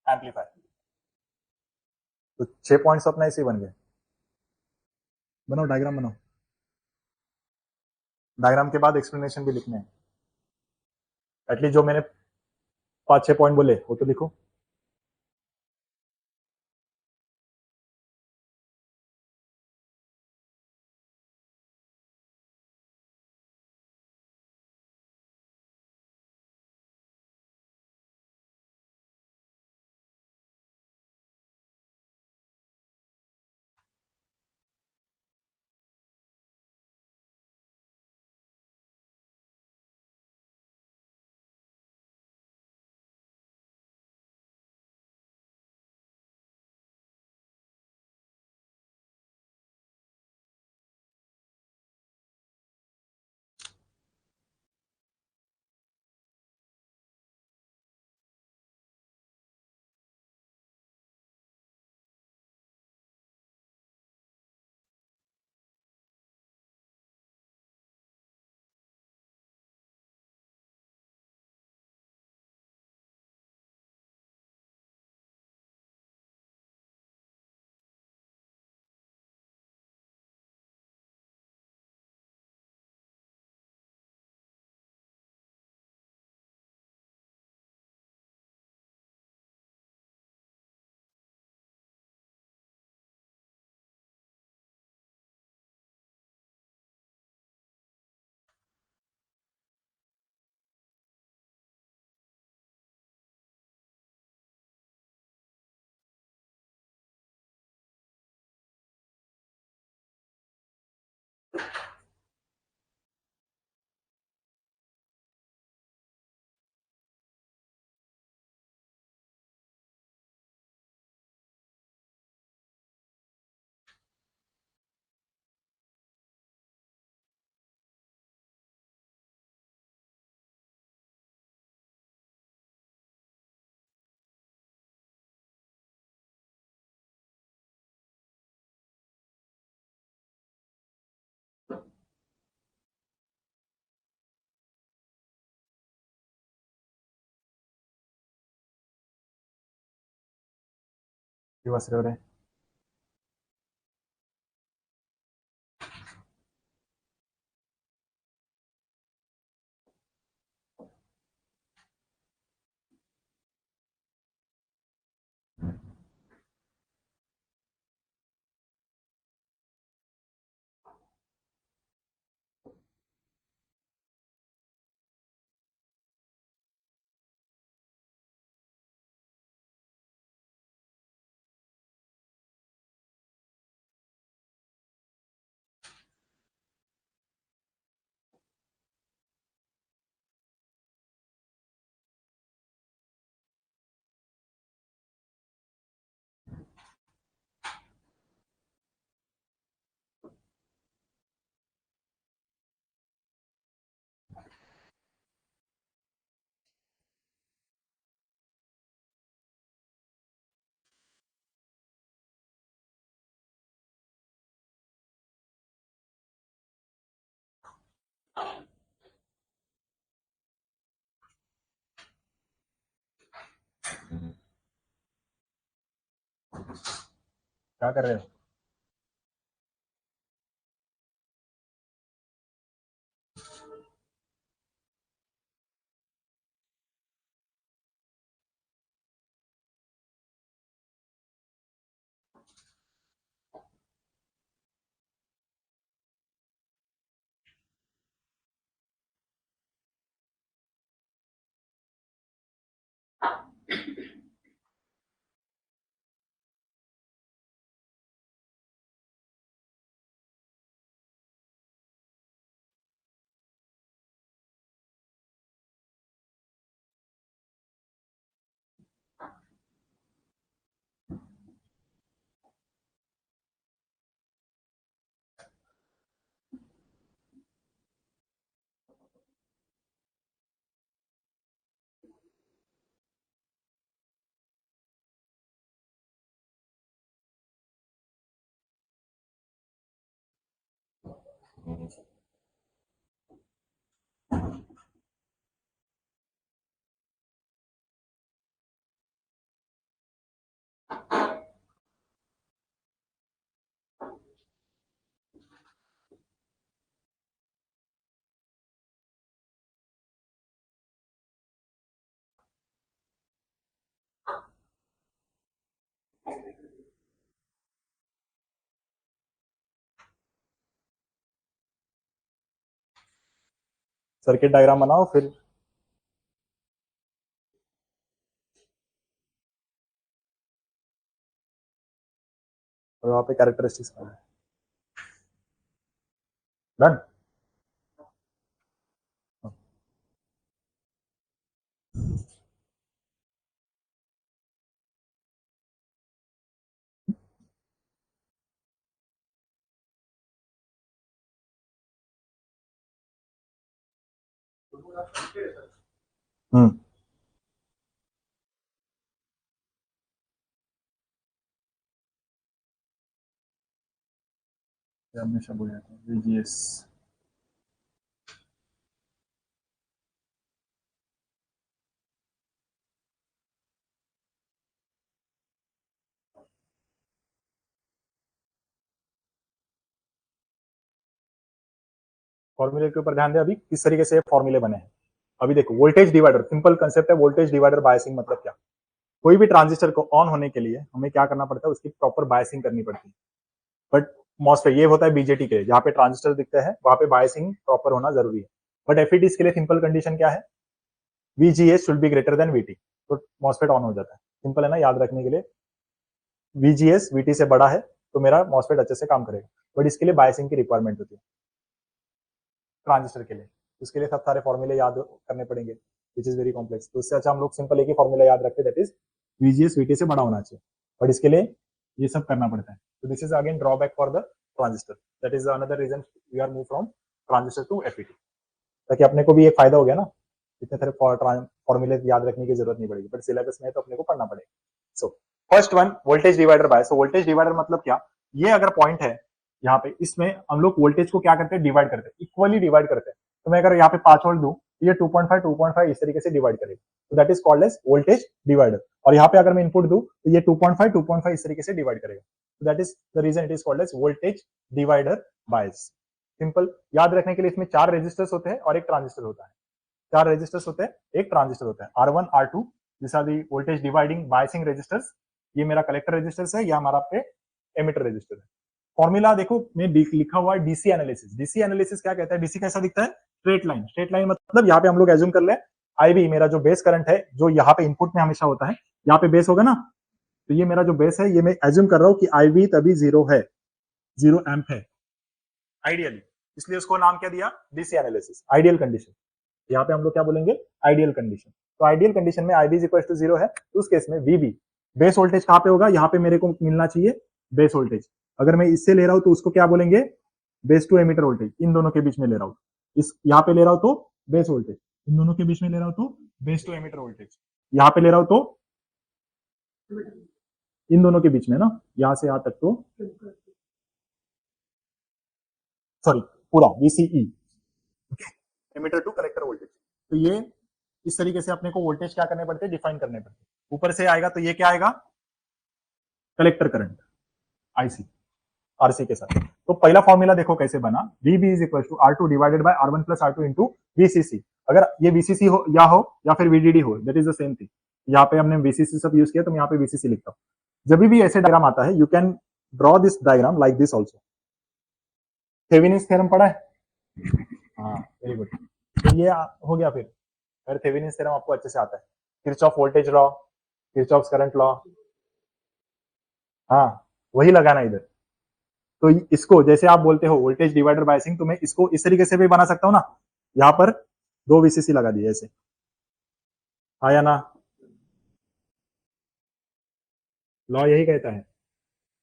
एम्पलीफायर। तो 6 पॉइंट्स अपना ऐसे ही बन गए। बनाओ डायग्राम बनाओ, डायग्राम के बाद एक्सप्लेनेशन भी लिखने हैं। एटलीस्ट जो मैंने 5-6 पॉइंट बोले वो तो लिखो। बस रहे क्या कर रहे हो? सर्किट डायग्राम बनाओ, फिर वहां पे कैरेक्टरिस्टिक्स बनाए। डन। हम्म। हमेशा बोल जाता हूँ VGS। फॉर्मूले के ऊपर ध्यान दे, अभी किस तरीके से फॉर्मूले बने हैं। अभी देखो, वोल्टेज डिवाइडर, सिंपल कंसेप्ट है। वोल्टेज डिवाइडर बायसिंग मतलब क्या? कोई भी ट्रांजिस्टर को ऑन होने के लिए हमें क्या करना पड़ता है, उसकी प्रॉपर बायसिंग करनी पड़ती है। बट मॉसफेट ये होता है बीजेटी के, जहां पे ट्रांजिस्टर दिखते हैं वहां पे बायसिंग प्रॉपर होना जरूरी है। बट एफईटीज के लिए सिंपल कंडीशन क्या है? VGS should be greater than VT, तो मॉसफेट ऑन हो जाता है। सिंपल है ना, याद रखने के लिए। VGS VT से बड़ा है तो मेरा मॉसफेट अच्छे से काम करेगा। बट इसके लिए बायसिंग की रिक्वायरमेंट होती है ट्रांजिस्टर के लिए। उसके लिए सब सारे फॉर्मूले याद करने पड़ेंगे, विच इज वेरी कॉम्प्लेक्स। तो उससे अच्छा हम लोग सिंपल एक ही फॉर्मूला याद रखते, दैट इज VGS VT से बड़ा होना चाहिए। बट इसके लिए ये सब करना पड़ता है। तो this is again drawback for the transistor. That is another reason we are move from transistor to FET। ताकि अपने को भी एक फायदा हो गया ना, इतने सारे फॉर्मूले याद रखने की जरूरत नहीं पड़ेगी। बट सिलेबस में तो अपने को पढ़ना पड़ेगा। So first one, voltage divider by. So voltage divider मतलब क्या? ये अगर पॉइंट है यहाँ पे, इसमें हम लोग वोल्टेज को क्या करते हैं, डिवाइड करते हैं, इक्वली डिवाइड करते हैं। तो मैं अगर यहाँ पे 5 वोल्ट दूं, ये 2.5 इस तरीके से डिवाइड करेगा। तो that is called as voltage divider. और यहाँ पे अगर मैं इनपुट दूं तो ये 2.5 इस तरीके से डिवाइड करेगा। तो that is the reason it is called as voltage divider bias. Simple याद रखने के लिए इसमें 4 रेजिस्टर्स होते हैं और एक ट्रांजिस्टर होता है। 4 रेजिस्टर्स होते हैं, एक ट्रांजिस्टर होता है। R1 R2 this are the voltage dividing biasing resistors. ये मेरा कलेक्टर रेजिस्टर्स है, या हमारा पे एमिटर रेजिस्टर है। फॉर्मूला देखो में लिखा हुआ है डीसी एनालिसिस। डीसी एनालिसिस क्या कहता है? डीसी कैसा दिखता है? Straight line. स्ट्रेट लाइन मतलब यहाँ पे हम लोग एज्यूम कर ले आईवी मेरा जो बेस करंट है, जो यहाँ पे इनपुट में हमेशा होता है, यहाँ पे बेस होगा ना, तो ये मेरा जो बेस है, ये मैं एज्यूम कर रहा हूँ कि आईवी तभी 0 है, 0 एम्प है आइडियली। इसलिए उसको नाम क्या दिया? DC analysis, ideal condition. यहाँ पे हम लोग क्या बोलेंगे? Ideal condition. तो आइडियल कंडीशन में IB इक्वल टू 0 है, तो उस केस में VB बेस वोल्टेज कहाँ पे होगा? यहाँ पे मेरे को मिलना चाहिए बेस वोल्टेज। अगर मैं इससे ले रहा हूं तो उसको क्या बोलेंगे? Base to emitter voltage. इन दोनों के बीच में ले रहा हूं, इस यहाँ पे ले रहा हूं तो बेस वोल्टेज, इन दोनों के बीच में ले रहा हूं तो बेस टू एमिटर वोल्टेज। यहाँ पे ले रहा हूं तो इन दोनों के बीच में ना, यहां से यहां तक तो सॉरी पूरा VCE, emitter to collector voltage. तो ये इस तरीके से अपने को वोल्टेज क्या करने पड़ते हैं? डिफाइन करने पड़ते हैं। ऊपर से आएगा तो ये क्या आएगा? कलेक्टर करंट IC RC के साथ। तो पहला फॉर्मूला देखो कैसे बना, VB is equal to R2 divided by R1 plus R2 into VCC। अगर ये VCC हो या फिर VDD हो, that is the same thing. यहाँ पे हमने VCC सब यूज किया, तो मैं यहाँ पे VCC लिखता हूँ। जब भी ऐसे डायग्राम आता है, you can draw this diagram like this also. Thevenin's theorem पढ़ा है? हाँ, वेरी गुड। तो ये हो गया। फिर अगर थेवेनिन्स थ्योरम आपको अच्छे से आता है, Kirchhoff voltage law, Kirchhoff current law, हाँ वही लगाना इधर। तो इसको जैसे आप बोलते हो वोल्टेज डिवाइडर बायसिंग, तो मैं इसको इस तरीके से भी बना सकता हूँ ना। यहाँ पर 2 VCC लगा दिए ऐसे, हाँ या ना? लॉ यही कहता है।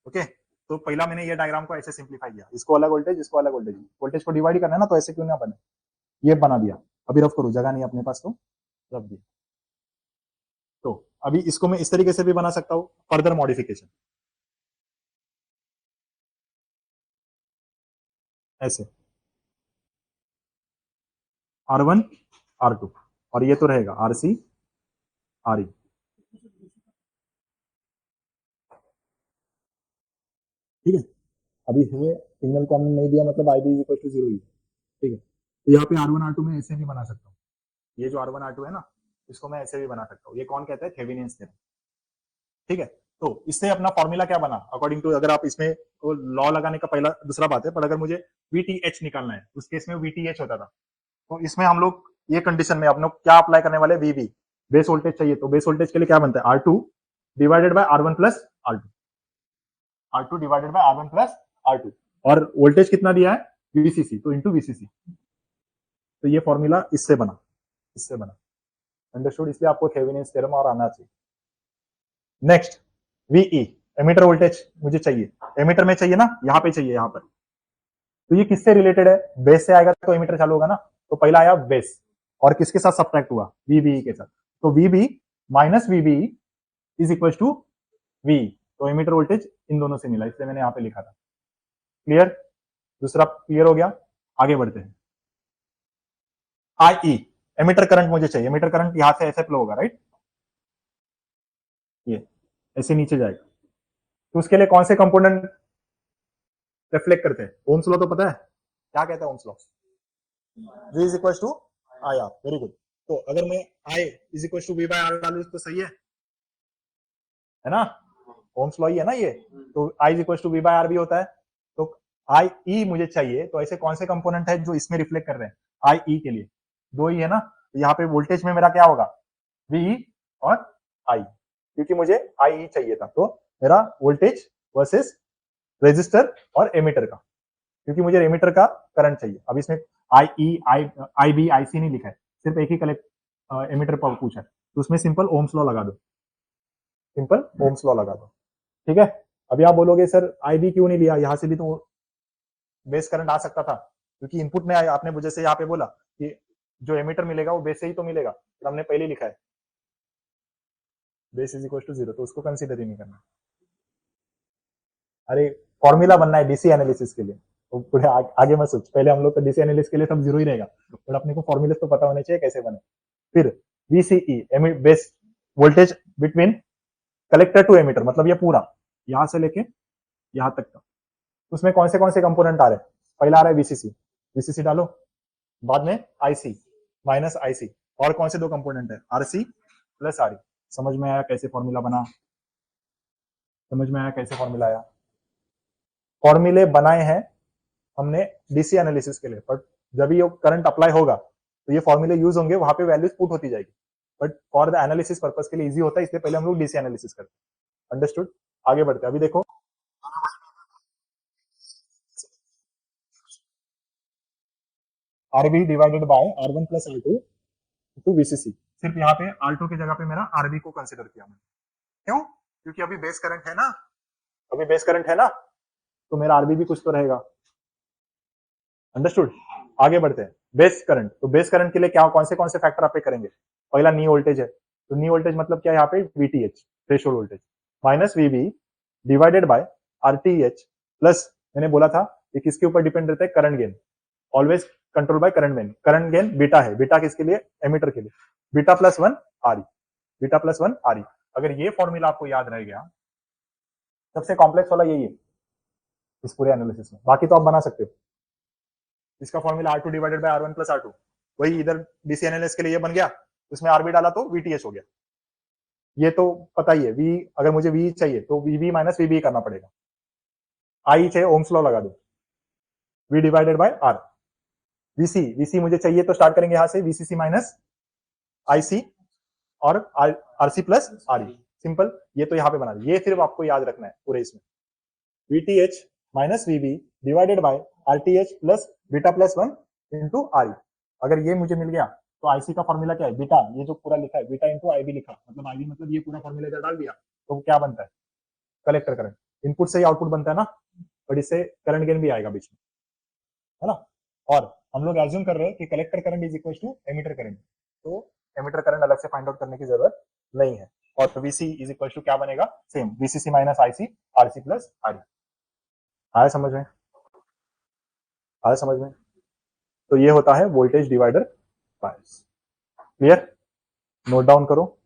ओके, तो पहला मैंने ये डायग्राम को ऐसे सिंप्लीफाई किया, इसको अलग वोल्टेज, इसको अलग वोल्टेज। वोल्टेज को डिवाइड करना है ना, तो ऐसे क्यों ना बने, ये बना दिया। अभी रफ करो, जगह नहीं अपने पास तो रफ दिया। तो अभी इसको मैं इस तरीके से भी बना सकता हूँ, फर्दर मॉडिफिकेशन ऐसे। R1 R2 और ये तो रहेगा RC RE। ठीक है, अभी हमें सिग्नल को हमने नहीं दिया मतलब IB इक्वल टू 0 ही है। ठीक है, तो यहाँ पे R1 R2 में ऐसे भी बना सकता हूँ, ये जो R1 R2 है ना इसको मैं ऐसे भी बना सकता हूँ। ये कौन कहता है? Thevenin's theorem. ठीक है, तो इससे अपना फॉर्मूला क्या बना अकॉर्डिंग टू, अगर आप इसमें लॉ लगाने का पहला दूसरा बात है, पर अगर मुझे VTH निकालना है उस केस में VTH होता था। तो इसमें हम लोग ये कंडीशन में हम लोग क्या अप्लाई करने वाले? VB, बेस वोल्टेज चाहिए, तो बेस वोल्टेज के लिए क्या बनता है? R2 divided by R1 plus R2, R2 divided by R1 plus R2, और वोल्टेज कितना दिया है? VCC, तो इंटू VCC। तो ये फॉर्मूला इससे बना, इससे बना। अंडरस्टूड? इसलिए आपको थेवेनिन्स थ्योरम और आना चाहिए। नेक्स्ट VE, एमीटर वोल्टेज मुझे चाहिए, एमीटर में चाहिए ना, यहाँ पे चाहिए, यहाँ पर। तो ये किससे रिलेटेड है? बेस से आएगा तो एमीटर चालू होगा ना, तो पहला आया बेस और किसके साथ सब्ट्रैक्ट हुआ? VBE के साथ। तो VB minus VBE is equal to VE, तो एमीटर वोल्टेज इन दोनों से मिला, इसलिए मैंने यहाँ पे लिखा था। क्लियर? दूसरा क्लियर हो गया, आगे बढ़ते हैं। IE, एमीटर करंट मुझे चाहिए, एमीटर करंट यहां से ऐसे फ्लो होगा, राइट? ये ऐसे नीचे जाएगा, तो उसके लिए कौन से कंपोनेंट रिफ्लेक्ट करते हैं? ओम्स लॉ तो पता है, क्या कहता है Ohm's law? V is equal to I R. Very good. तो अगर मैं I is equal to V by R डालू तो सही है ना? ओम्स लॉ ही है ना ये। तो I is equal to V by R भी होता है। तो आई ई मुझे चाहिए, तो ऐसे कौन से कंपोनेंट है जो इसमें रिफ्लेक्ट कर रहे हैं? आई ई के लिए दो ही है ना, तो यहाँ पे वोल्टेज में मेरा क्या होगा? वी और आई, क्योंकि मुझे आई ई चाहिए था, तो मेरा वोल्टेज वर्सेस रेजिस्टर और एमीटर का, क्योंकि मुझे एमीटर का करंट चाहिए। अब इसमें आई ई आई बी आई सी नहीं लिखा है, सिर्फ एक ही कलेक्ट एमीटर पर पूछा है, तो उसमें सिंपल ओम्स लॉ लगा दो, सिंपल ओम्स लॉ लगा दो। ठीक है, अभी आप बोलोगे सर आई बी क्यों नहीं लिया? यहां से भी तो बेस करंट आ सकता था, क्योंकि इनपुट में आपने मुझे से यहाँ पे बोला कि जो एमीटर मिलेगा वो बेस से ही तो मिलेगा, तो हमने पहले लिखा है बेस इज इक्वल टू 0, तो उसको कंसीडर ही नहीं करना। अरे फॉर्मूला बनना है डीसी एनालिसिस के लिए, तो पूरे आगे मत सोच, पहले हम लोग का डीसी एनालिसिस के लिए सब 0 ही रहेगा, पर अपने को फॉर्मूले तो पता होने चाहिए कैसे बने। फिर VCE, base voltage between collector to emitter, मतलब ये पूरा यहां से लेके यहां तक का, उसमें कौन से कंपोनेंट आ रहे हैं? पहला आ रहा है VCC, VCC डालो, बाद में IC माइनस IC, और कौन से दो कंपोनेंट है? RC plus RE। समझ में आया कैसे फॉर्मूला बना? समझ में आया कैसे फॉर्मूला आया? फॉर्मूले बनाए हैं हमने डीसी एनालिसिस के लिए, बट जब ये करंट अप्लाई होगा तो ये फॉर्मूले यूज होंगे, वहां पे वैल्यूज पुट होती जाएगी, but for the analysis purpose के लिए इजी होता है, इसलिए पहले हम लोग डीसी एनालिसिस करते हैं। अंडरस्टूड? आगे बढ़ते हैं। अभी देखो RB divided by R1 plus R2 to VCC, सिर्फ यहाँ पे R2 की जगह पे मेरा आरबी को कंसिडर किया मैंने। क्यों? क्योंकि अभी बेस करंट है ना, अभी बेस करंट है ना, तो मेरा आरबी भी कुछ तो रहेगा। अंडरस्टूड? आगे बढ़ते हैं। बेस करंट, तो बेस करंट के लिए क्या कौन से फैक्टर अप्लाई करेंगे? पहला नी वोल्टेज है, तो नी वोल्टेज मतलब क्या है? यहाँ पे VTH threshold voltage minus VB divided by RTH plus, मैंने बोला था ये किसके ऊपर डिपेंड रहता है? Current gain, always control by current gain beta है, बीटा किसके लिए? एमीटर के लिए, beta plus 1 RE, beta plus 1 RE। अगर ये फॉर्मूला आपको याद रह गया, सबसे कॉम्प्लेक्स वाला यही है इस पूरे एनालिसिस में, बाकी तो आप बना सकते हो। इसका formula R2 divided by R1 plus R2, वही इधर डीसी एनालिसिस के लिए बन गया, उसमें RB डाला तो VTH हो गया। ये तो पता ही है, V अगर मुझे V चाहिए तो VB माइनस VB करना पड़ेगा। I चाहिए, ओम्स लॉ लगा दो, V divided by R। VC मुझे चाहिए तो स्टार्ट करेंगे यहां से, VCC माइनस IC और RC प्लस RE, सिंपल। ये तो यहाँ पे बना, ये सिर्फ आपको याद रखना है पूरे इसमें, VTH minus VB divided by RTH plus beta plus 1 into RE। अगर ये मुझे मिल गया तो IC का फॉर्मूला क्या है? बीटा, ये जो पूरा लिखा है बीटा इंटू IB लिखा, मतलब IB मतलब ये पूरा फॉर्मूला इधर डाल दिया, तो क्या बनता है? Collector current. इनपुट से ही आउटपुट बनता है ना, और इससे करंट गेन भी आएगा बीच में, है ना? और हम लोग एज्यूम कर रहे हैं कि collector current is equal to emitter current, तो एमीटर करंट अलग से फाइंड आउट करने की जरूरत नहीं है। और VC इज इक्वल टू क्या बनेगा? Same VCC minus IC RC plus RE। आया समझ में? आया समझ में? तो ये होता है voltage divider clear? Note down करो।